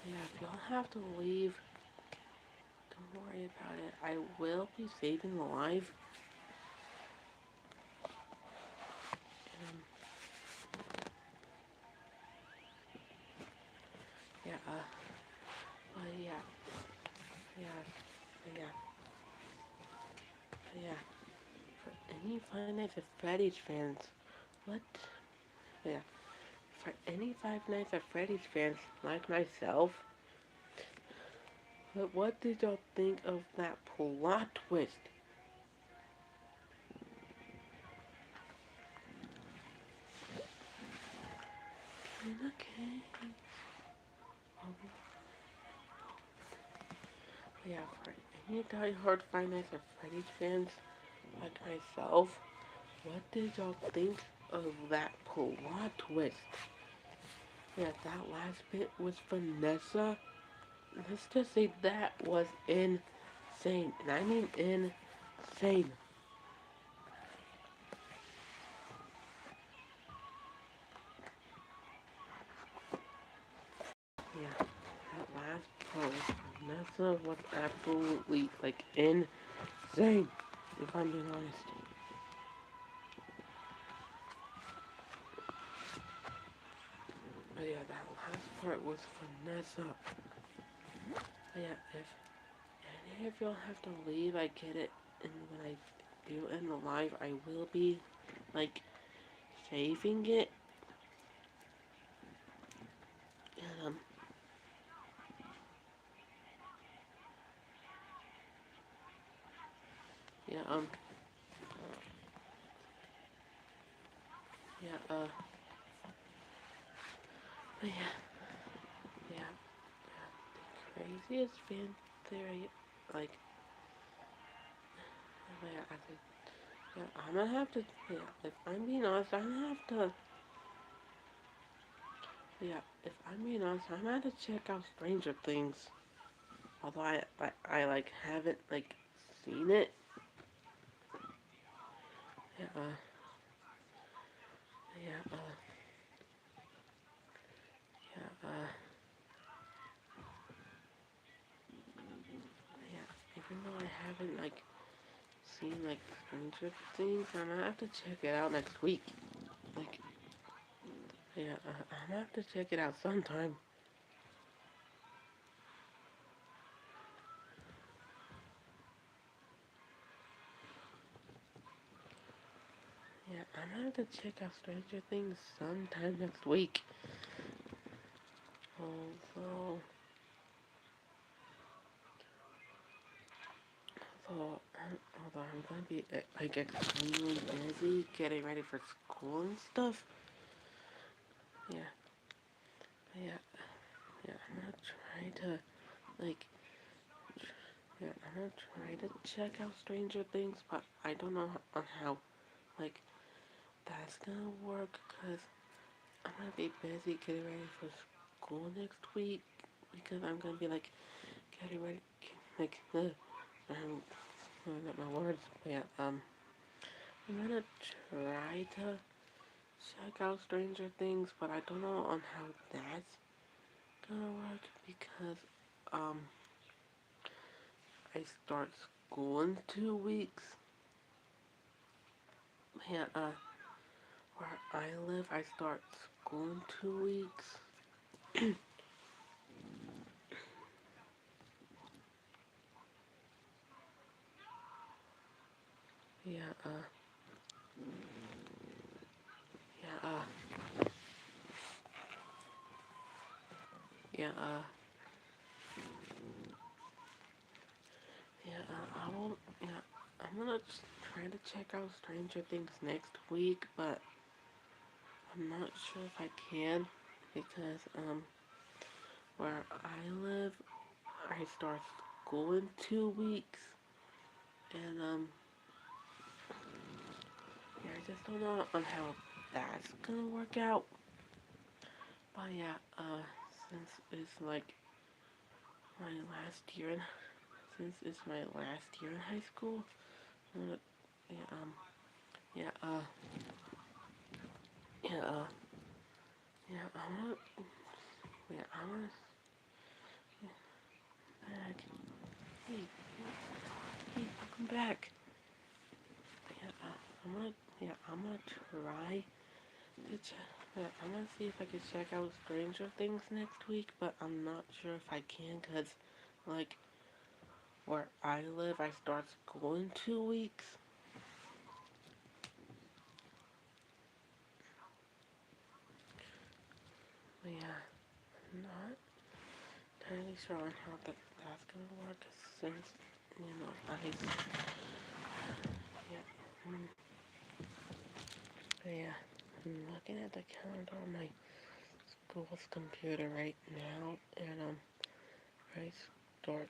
S1: Yeah, if y'all have to leave, don't worry about it. I will be saving the live. Um, yeah, yeah, yeah, yeah, yeah. For any Five Nights at Freddy's fans, what? Yeah. For any Five Nights at Freddy's fans, like myself, what did y'all think of that plot twist? Okay. Yeah, for any die-hard Five Nights at Freddy's fans like myself, what did y'all think of that plot twist? Yeah, that last bit was Vanessa. Let's just say that was insane. And I mean insane. Yeah, that last part with Vanessa was absolutely, like, insane. If I'm being honest. But yeah, that last part was Vanessa. But yeah, if any of y'all have to leave, I get it. And when I do end the live, I will be, like, saving it. And, yeah, yeah, but yeah, yeah, the craziest fan theory, like, yeah, I think, yeah, I'm gonna have to, yeah, if I'm being honest, I'm gonna have to, yeah, if I'm being honest, I'm gonna have to check out Stranger Things. Although I like, haven't, like, seen it. Yeah, yeah, yeah, yeah, even though I haven't, like, seen, like, Stranger Things, I'm gonna have to check it out next week. Like, yeah, I'm gonna have to check it out sometime. Yeah, I'm gonna have to check out Stranger Things sometime next week. Although, although I'm gonna be, like, extremely busy getting ready for school and stuff. Yeah, yeah, yeah, I'm gonna try to, like, yeah, I'm gonna try to check out Stranger Things, but I don't know on how, like, that's gonna work, cause I'm gonna be busy getting ready for school next week, because I'm gonna be, like, getting ready, like, I got my words, but yeah, I'm gonna try to check out Stranger Things, but I don't know on how that's gonna work, because, um, I start school in 2 weeks. Yeah, where I live, I start school in 2 weeks. Yeah, yeah, yeah, yeah, I will, yeah, I'm gonna try to check out Stranger Things next week, but I'm not sure if I can, because, where I live, I start school in 2 weeks, and, yeah, I just don't know on how that's gonna work out. But yeah, since it's like my last year in, since it's my last year in high school, I'm gonna, yeah, yeah, yeah, yeah, I'm gonna, yeah, back, hey, hey, welcome back. Yeah, I'm gonna try to check, I'm gonna see if I can check out Stranger Things next week, but I'm not sure if I can, cause, like, where I live, I start school in 2 weeks. But yeah, not entirely sure on how that's gonna work, since, yeah, but yeah, I'm looking at the calendar on my school's computer right now, and, I start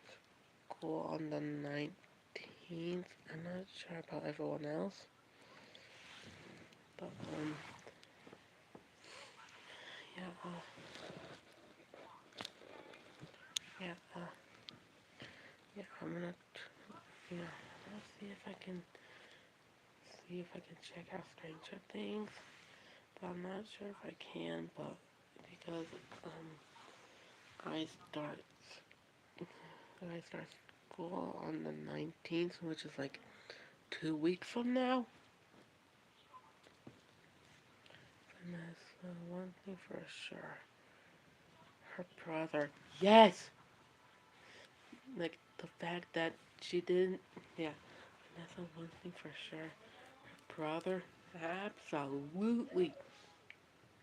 S1: school on the 19th. I'm not sure about everyone else. But, yeah, yeah, yeah, yeah, let's see if I can check out Stranger Things. But I'm not sure if I can, but because, I start, I start school on the 19th, which is like 2 weeks from now. And that's one thing for sure. Her brother. Yes! Like, the fact that she didn't. Yeah, that's the one thing for sure. Her brother. Absolutely.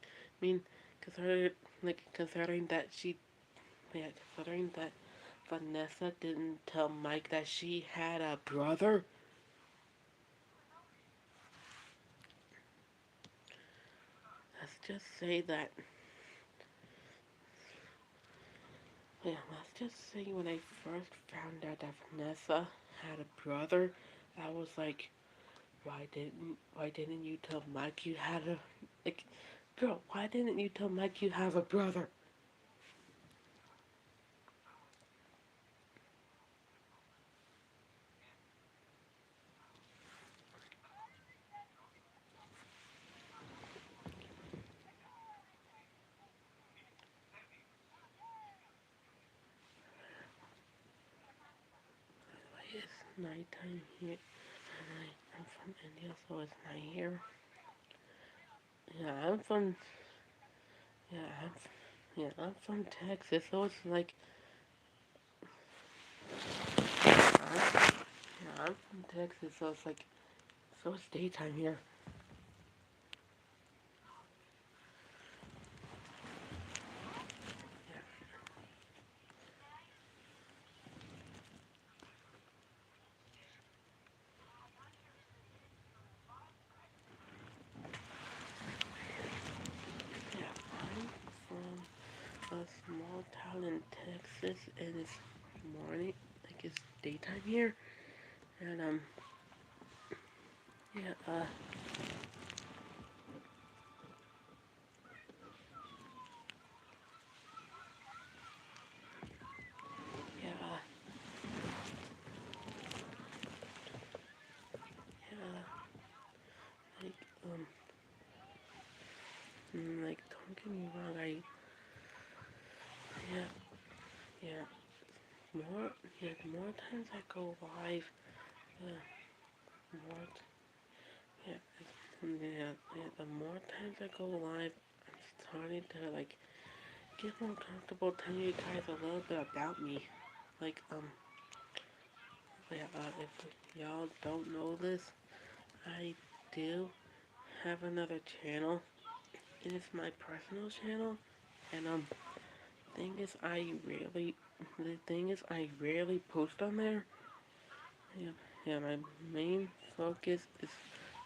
S1: I mean, considering that she. Yeah, considering that Vanessa didn't tell Mike that she had a brother. Let's just say that. Yeah, let's just say when I first found out that Vanessa had a brother, I was like, why didn't you tell Mike you had a like girl, why didn't you tell Mike you have a brother? It's nighttime here and I'm from India so it's night here. Yeah, I'm from yeah, I'm from Texas so it's like I'm from Texas so it's like so it's daytime here. Yeah, yeah, I'm from a small town in Texas and it's morning like it's daytime here and yeah, yeah, yeah, like, like, don't get me wrong, yeah, yeah, more, yeah, the more times I go live, the more, yeah, the more times I go live, I'm starting to, like, get more comfortable telling you guys a little bit about me. Like, yeah, if y'all don't know this, I do have another channel, and it's my personal channel, and, thing is, the thing is, I rarely post on there. Yeah, yeah, my main focus is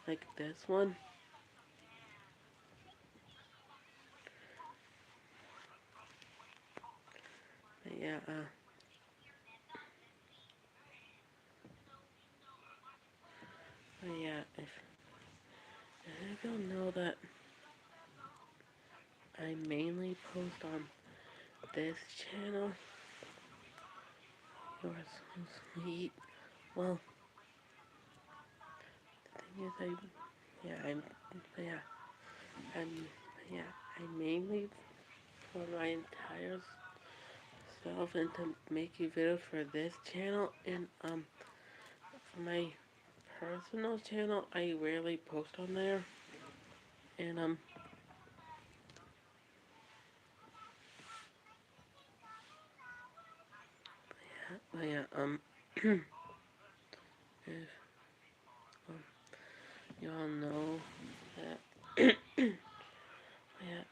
S1: like this one. Yeah, yeah, if you don't know that I mainly post on this channel, you're so sweet. Well, the thing is, yeah, I'm, yeah, I mainly for my entire self and to make you videos for this channel and for my personal channel, I rarely post on there. And yeah, if um, y'all know that, yeah,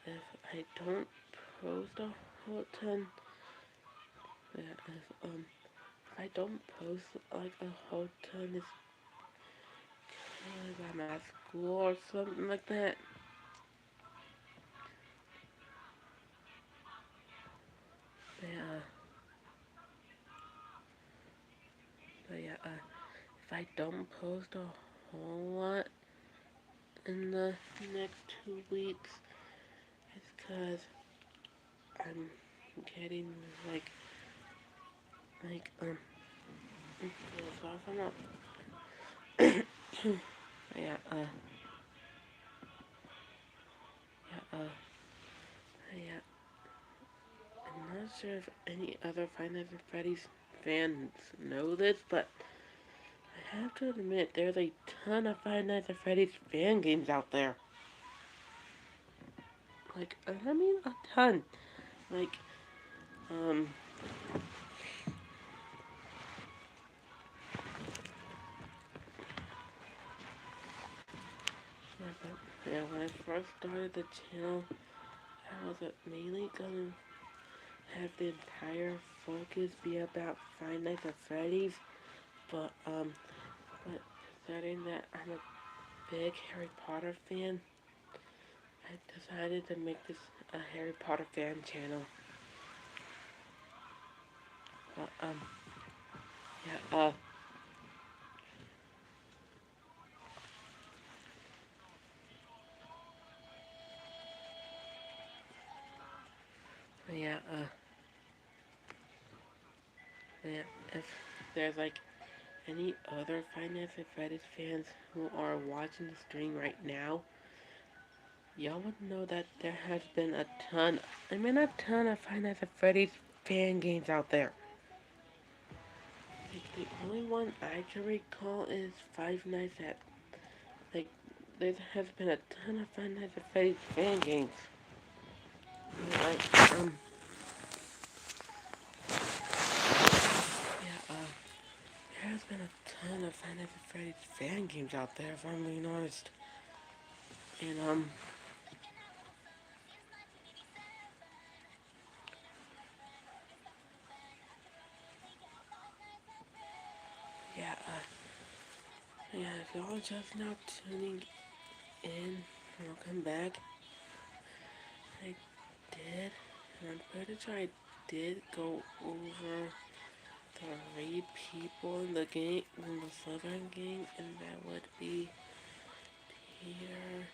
S1: if I don't post a whole ton, yeah, if I don't post like a whole ton, it's like I'm at school or something like that. Yeah, if I don't post a whole lot in the next 2 weeks, it's because I'm getting like sorry for not yeah yeah yeah I'm not sure if any other Five Nights at Freddy's fans know this, but I have to admit there's a ton of Five Nights at Freddy's fan games out there. Like I mean a ton. Like um yeah, when I first started the channel, I was mainly gonna have the entire focus be about Five Nights at Freddy's, but but considering that I'm a big Harry Potter fan, I decided to make this a Harry Potter fan channel. But yeah yeah yeah if there's like any other Five Nights at Freddy's fans who are watching the stream right now, y'all would know that there has been a ton of Five Nights at Freddy's fan games out there. Like, the only one I can recall is Five Nights at, like, there has been a ton of Five Nights at Freddy's fan games. Like, yeah, there has been a ton of Five Nights at Freddy's fan games out there, if I'm being honest. And, yeah, yeah, if y'all are just now tuning in, welcome back. I did, and I'm pretty sure I did go over 3 people in the game, in the Slytherin Gang, and that would be Peter,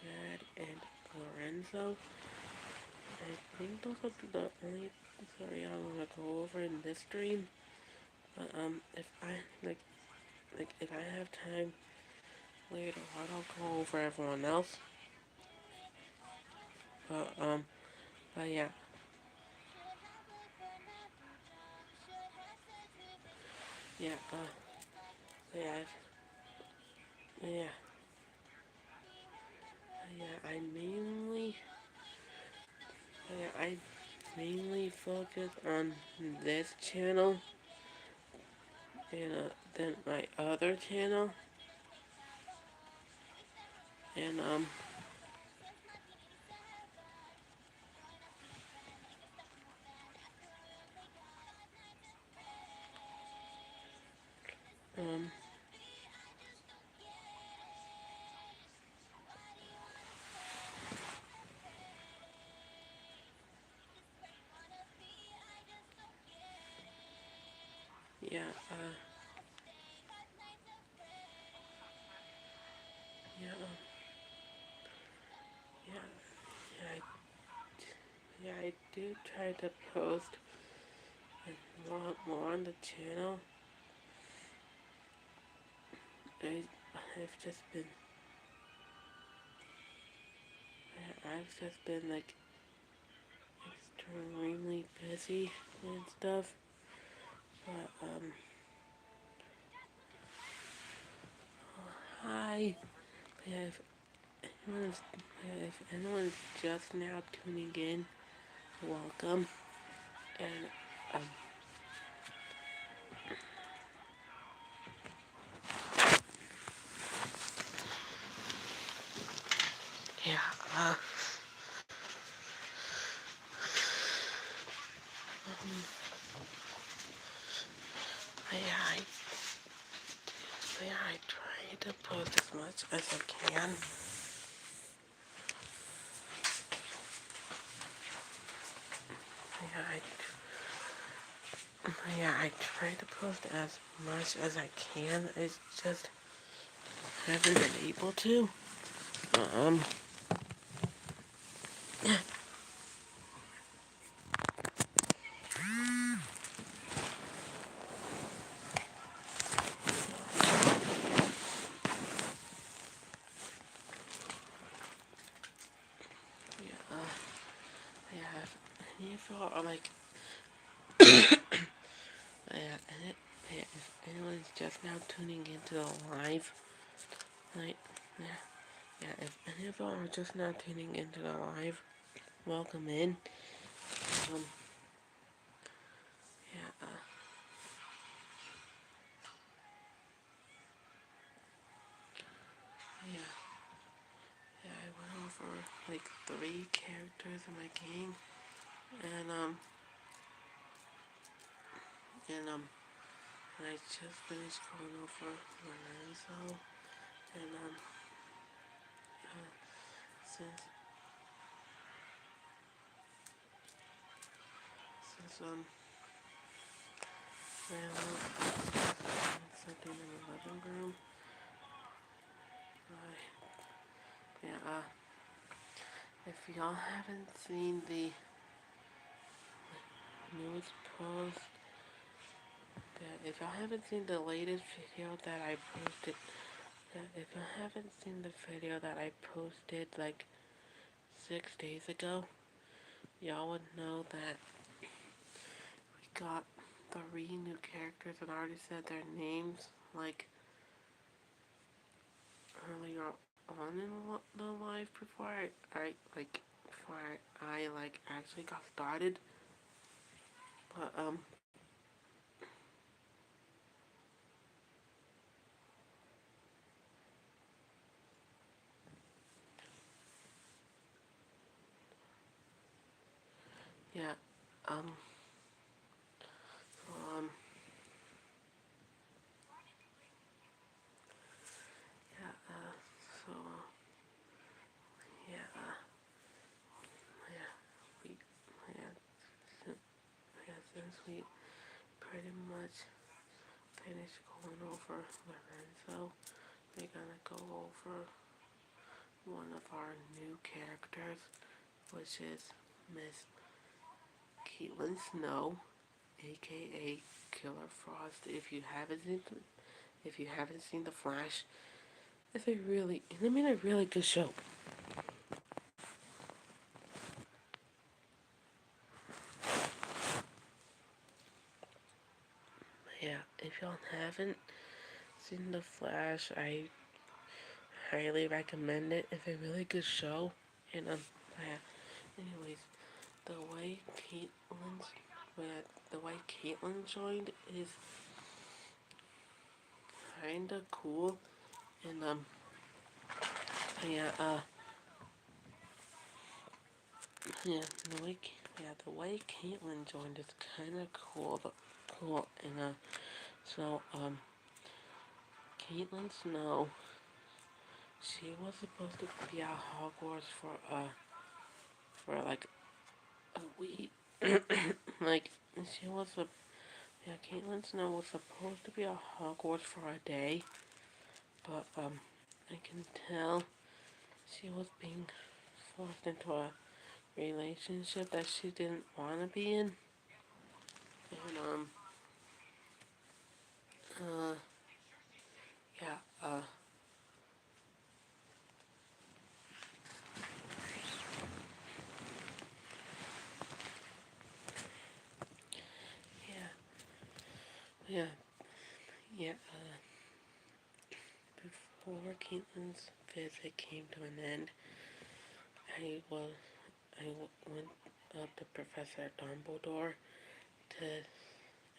S1: Red, and Lorenzo. I think those are the only three I'm gonna go over in this stream. But if I if I have time later on, I'll go over everyone else. But but yeah, yeah, yeah, yeah, yeah. I mainly focus on this channel and then my other channel, and um yeah yeah yeah yeah I do try to post a lot more on the channel. I've just been I've just been like extremely busy and stuff. But hi. But yeah, if anyone's just now tuning in, welcome. And um yeah um, yeah I try to post as much as I can. Yeah Yeah, I try to post as much as I can. It's just haven't been able to. Um, yeah, yeah. Any of y'all are like, yeah, yeah, if anyone's just now tuning into the live, like, yeah, yeah, if any of y'all are just now tuning into the live, welcome in. Um, yeah, yeah, yeah, I went over like 3 characters in my game, and and and I just finished going over Lorenzo, and since since something in the living room, yeah, if y'all haven't seen the newest post, if y'all haven't seen the latest video that I posted, if y'all haven't seen the video that I posted like 6 days ago, y'all would know that we got 3 new characters and I already said their names like earlier on in the live before I like actually got started. But yeah, um so yeah, so yeah, yeah, we yeah, since, yeah, since we pretty much finished going over Lorenzo, we're gonna go over one of our new characters, which is Miss Caitlin Snow, aka Killer Frost. If you haven't seen The Flash, a really good show. Yeah, if y'all haven't seen The Flash, I highly recommend it. It's a really good show. And yeah. Anyways, the way Caitlyn's, the way Caitlyn joined is kinda cool. And yeah, yeah, the way Caitlyn joined is kinda cool, but cool. And so Caitlyn Snow, she was supposed to be at Hogwarts for like a week. Like she was a yeah, Caitlyn Snow was supposed to be at Hogwarts for a day, but I can tell she was being forced into a relationship that she didn't want to be in, and uh yeah yeah yeah yeah before Caitlyn's visit came to an end, I was went up to Professor Dumbledore to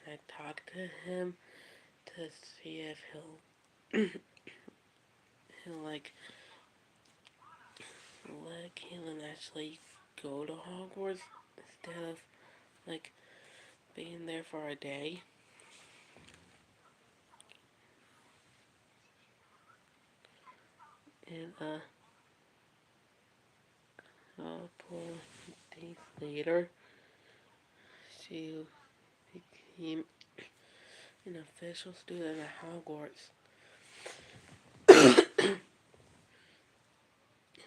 S1: and I talked to him to see if he'll like let Caitlyn actually go to Hogwarts instead of like being there for a day. And 4 days later, she became an official student at Hogwarts.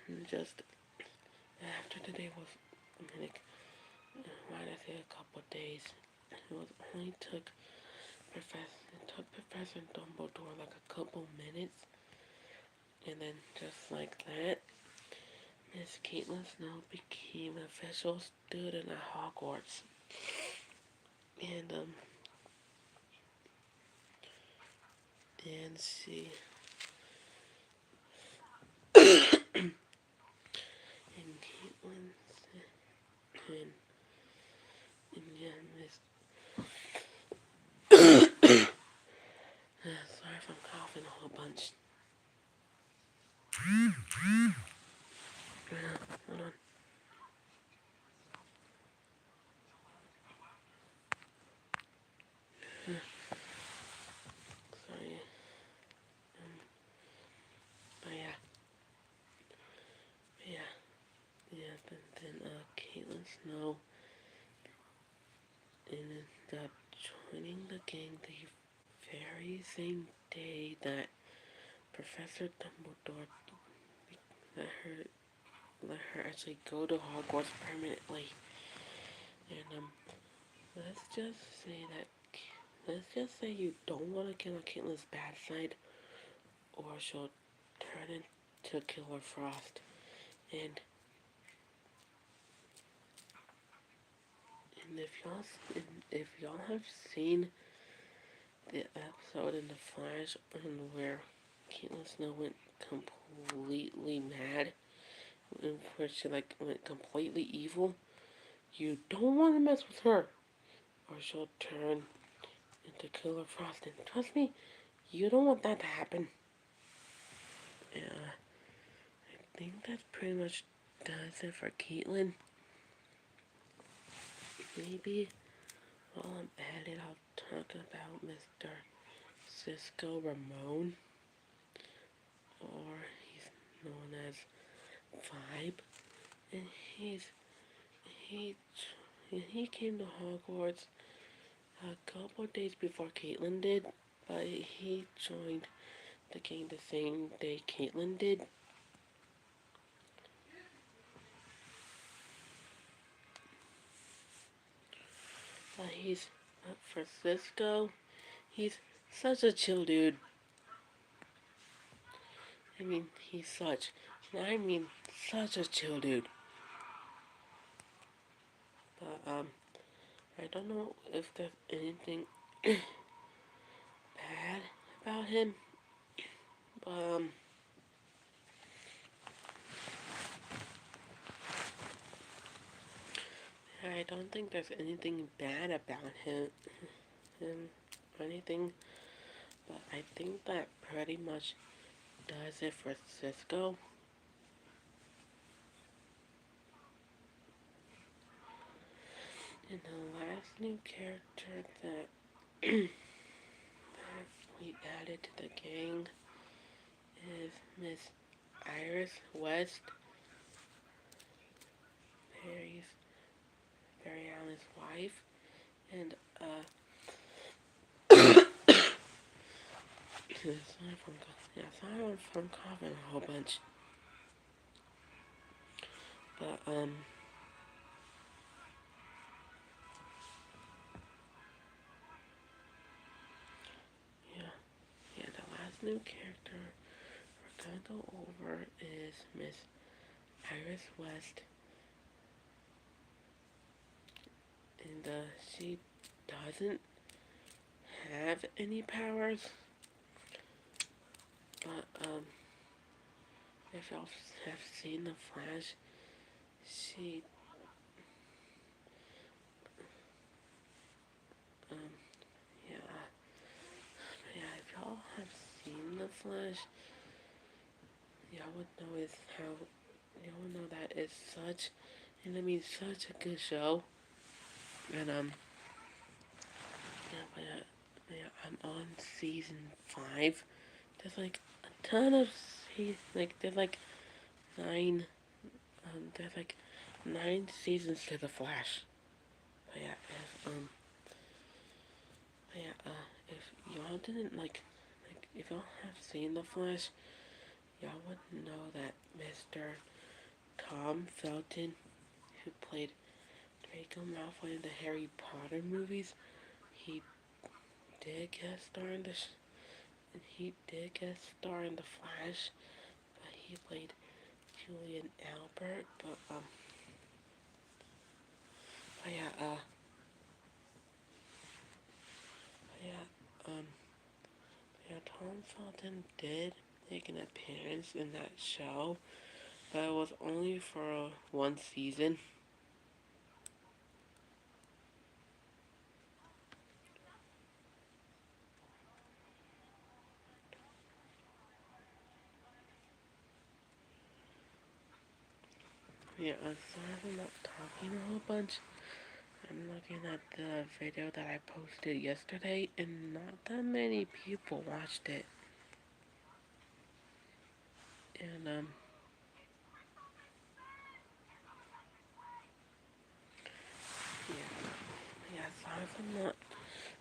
S1: And just after the day was, like, why did I say a couple days? It was only took Professor Dumbledore like a couple minutes, and then just like that, Miss Caitlin Snow became an official student at Hogwarts. And and she and Caitlin and yeah, Miss. Sorry if I'm coughing a whole bunch. Hold on. Sorry. Um, but yeah. Then Caitlin Snow ended up joining the gang the very same day that Professor Dumbledore let her let her actually go to Hogwarts permanently. And let's just say that let's just say you don't want to get on Caitlin's bad side, or she'll turn into Killer Frost. And if y'all have seen the episode in the Flash where Caitlin Snow went completely mad, where she like went completely evil, you don't want to mess with her, or she'll turn into Killer Frost. And trust me, you don't want that to happen. Yeah, I think that pretty much does it for Caitlin. Maybe while I'm at it, I'll talk about Mr. Cisco Ramon, or he's known as Vibe, and he he came to Hogwarts a couple days before Caitlin did, but he joined the game the same day Caitlin did. He's Francisco. He's such a chill dude. I mean, I mean, such a chill dude. But I don't know if there's anything bad about him. But I don't think there's anything bad about him or anything. But I think that pretty much does it for Cisco. And the last new character that, that we added to the gang is Miss Iris West, Barry Allen's wife. And sorry if I'm coughing a whole bunch. But yeah, the last new character we're gonna go over is Miss Iris West, and she doesn't have any powers, but if y'all have seen the Flash, she um yeah if y'all have seen the Flash, y'all would know is how y'all would know that it's such, and I mean such a good show. And I'm on season 5. There's like a ton of there's like nine there's like 9 seasons to the Flash. But yeah, didn't like if y'all have seen The Flash, y'all would know that Mr. Tom Felton, who played Draco Malfoy in the Harry Potter movies, he did guest star in The Flash, but he played Julian Albert. But yeah, yeah, Tom Felton did make an appearance in that show, but it was only for one season. Yeah, sorry I'm not talking a whole bunch. I'm looking at the video that I posted yesterday, and not that many people watched it. And yeah, yeah. Sorry if I'm not.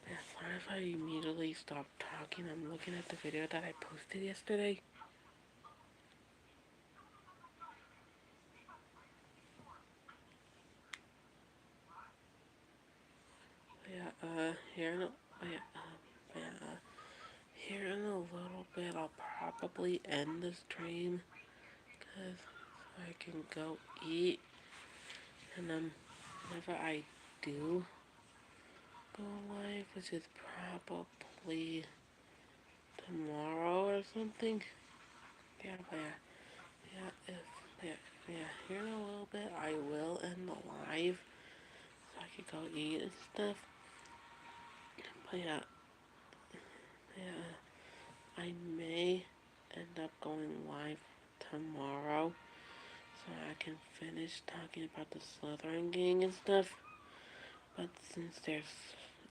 S1: Yeah, sorry if I immediately stopped talking. I'm looking at the video that I posted yesterday. Yeah, here in a, yeah, yeah, here in a little bit, I'll probably end the stream, cause I can go eat, and whenever I do go live, which is probably tomorrow or something. Yeah, but yeah, here in a little bit, I will end the live, so I can go eat and stuff. But yeah, I may end up going live tomorrow, so I can finish talking about the Slytherin Gang and stuff. But since there's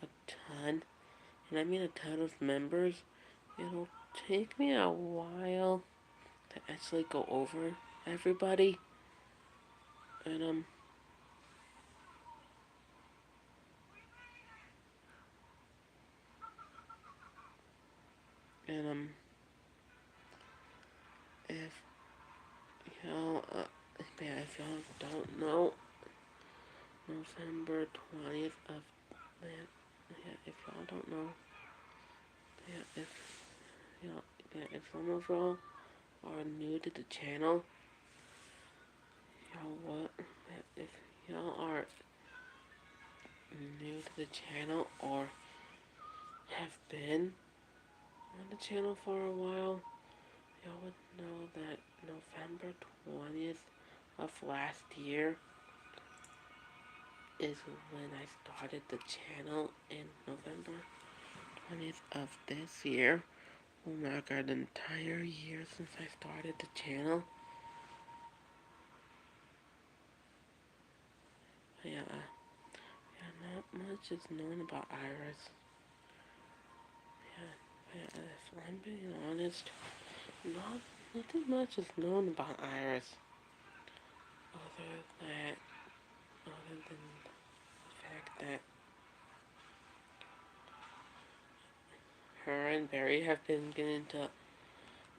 S1: a ton, and I mean a ton of members, it'll take me a while to actually go over everybody. And and if y'all yeah, if y'all don't know, November 20th of man, yeah, if y'all don't know, yeah, if y'all, yeah, if some of y'all are new to the channel, y'all what? Yeah, if y'all are new to the channel or have been on the channel for a while, y'all would know that November 20th of last year is when I started the channel, and November 20th of this year will mark an entire year since I started the channel. Yeah, yeah, not much is known about Iris. Yeah, if I'm being honest, nothing much is known about Iris. Other that, other than the fact that her and Barry have been getting into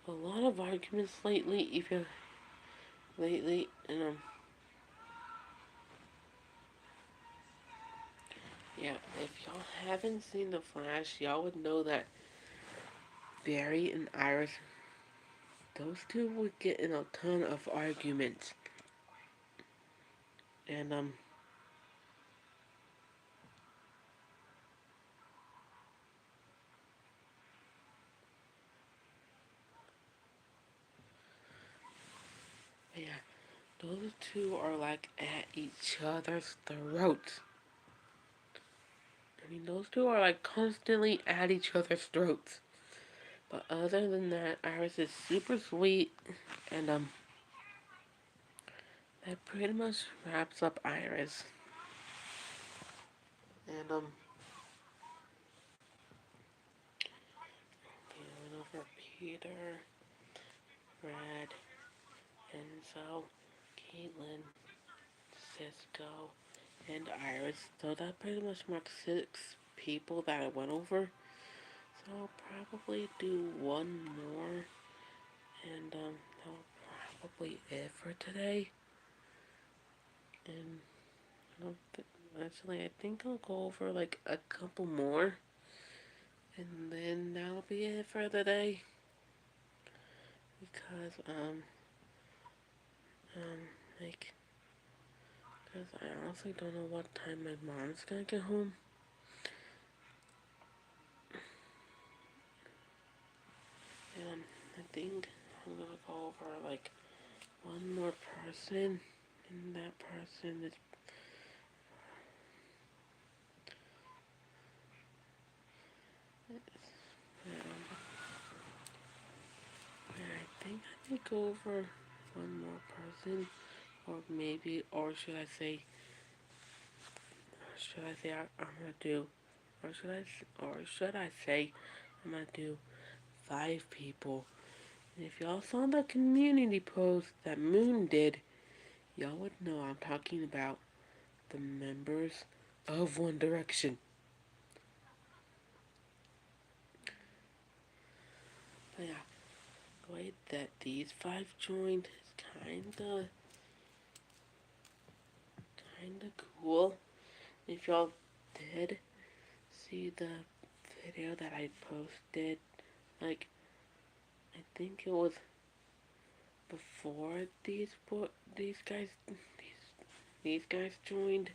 S1: a lot of arguments lately, and yeah, if y'all haven't seen The Flash, y'all would know that Barry and Iris, those two would get in a ton of arguments. And yeah, those two are like at each other's throats. I mean, those two are like constantly at each other's throats. But other than that, Iris is super sweet, and that pretty much wraps up Iris. And going over Peter, Red, Enzo, Caitlin, Cisco, and Iris. So that pretty much marks 6 people that I went over. So I'll probably do one more, and that'll probably it for today. And I don't actually, I think I'll go over like a couple more, and then that'll be it for the day. Because um like, because I honestly don't know what time my mom's gonna get home. And I think I'm gonna go over like one more person, and that person is I think I can go over one more person, or maybe, I'm gonna do, should I say, I'm gonna do 5 people. And if y'all saw the community post that Moon did, y'all would know I'm talking about the members of One Direction. But yeah, the way that these 5 joined is kinda cool. If y'all did see the video that I posted, like, I think it was before these guys joined,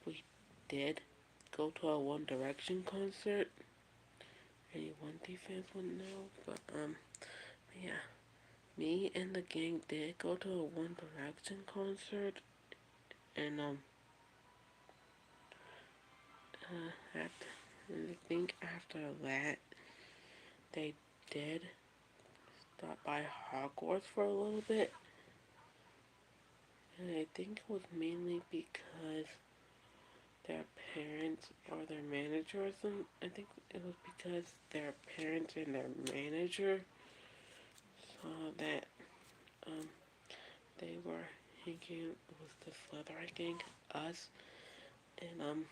S1: we did go to a One Direction concert. Any One D fans wouldn't know, but yeah, me and the gang did go to a One Direction concert, and and I think after that they did stop by Hogwarts for a little bit, and I think it was mainly because their parents or their manager or something. I think it was because their parents and their manager saw that um they were hanging with the Slytherin Gang, us, and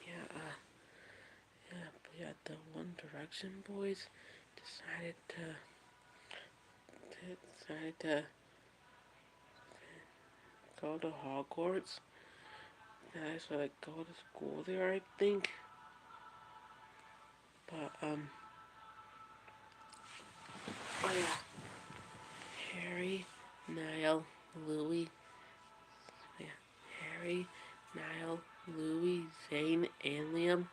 S1: yeah yeah, the One Direction boys decided to go to Hogwarts. So like go to school there, I think. But oh yeah, Harry, Niall, Louis, yeah, Harry, Niall, Louis, Zayn, and Liam.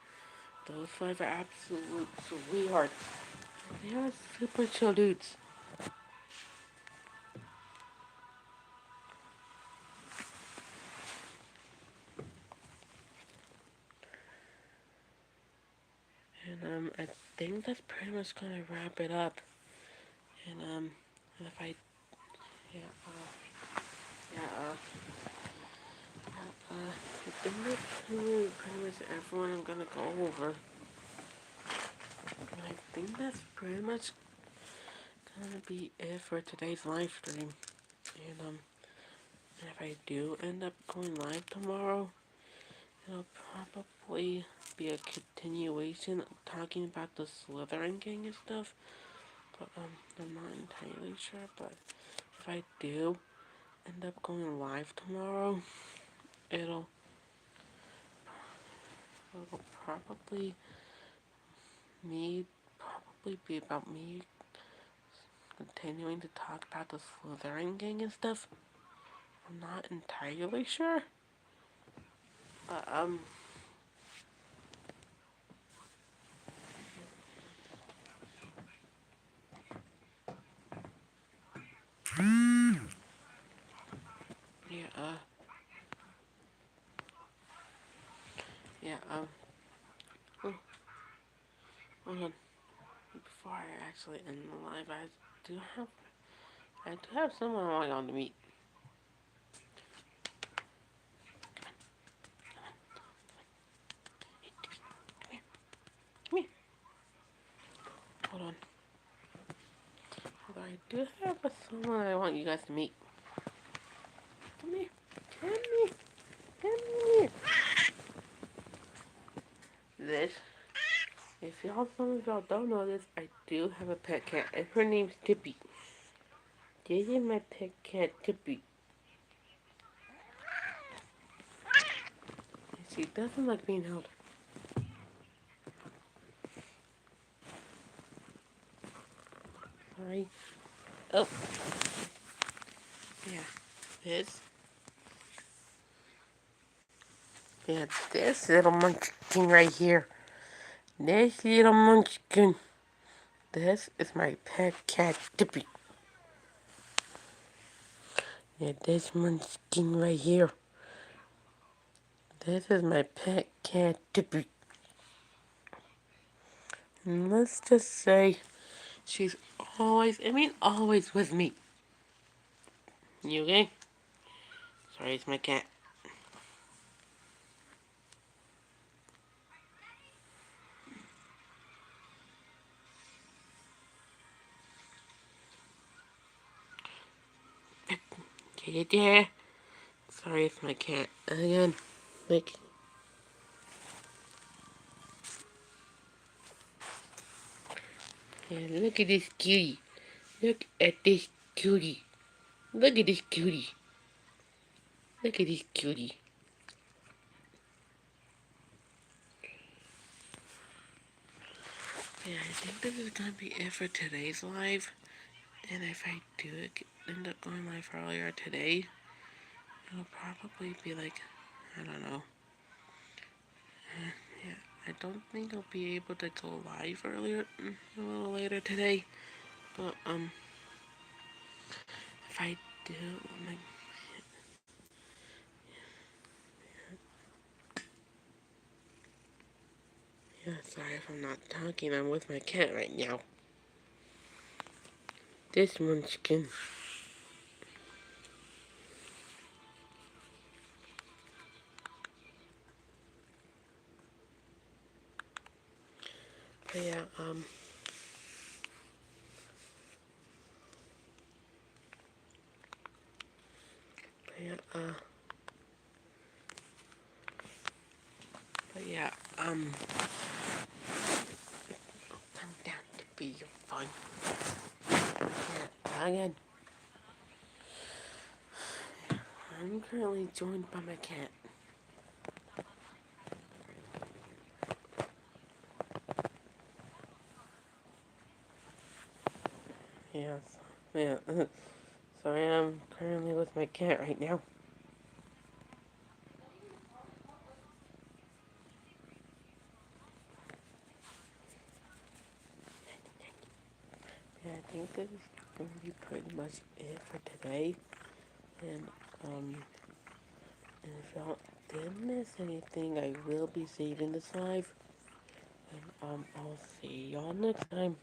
S1: Those 5 are absolute sweethearts. They are super chill dudes. And I think that's pretty much gonna wrap it up. And if I yeah yeah I think that's pretty much everyone I'm gonna go over. And I think that's pretty much gonna be it for today's live stream. And if I do end up going live tomorrow, it'll probably be a continuation of talking about the Slytherin Gang and stuff. But I'm not entirely sure. But if I do end up going live tomorrow, it'll probably be about me continuing to talk about the Slytherin Gang and stuff. I'm not entirely sure. But yeah yeah oh, hold on. Before I actually end the live, I do have someone I want y'all to meet. Come here. Hold on. I do have someone I want you guys to meet. Come here. Come here. Come here. This If some of y'all don't know this, I do have a pet cat, and her name's Tippy. This is my pet cat, Tippy. She doesn't like being held. Sorry. Oh, yeah. This. Yeah, this little munchkin right here. This little munchkin. This is my pet cat, Tippy. Yeah, this munchkin right here. This is my pet cat, Tippy. And let's just say she's always with me. You okay? Sorry, it's my cat. Get there. Sorry, it's my cat. Again, like, yeah, look at this cutie. Look at this cutie. Look at this cutie. Look at this cutie. Yeah, I think this is gonna be it for today's live. And if I do end up going live earlier today, it'll probably be like, I don't know. Yeah, I don't think I'll be able to go live earlier, a little later today. But, if I do, I'm like, yeah, sorry if I'm not talking. I'm with my cat right now. This munchkin. But yeah, but yeah, but yeah, come down to be your fun. Yeah, again, I'm currently joined by my cat. Yes, yeah, so I am currently with my cat right now. Yeah, I think this is going to be pretty much it for today. And, and if y'all did miss anything, I will be saving this live. And, I'll see y'all next time.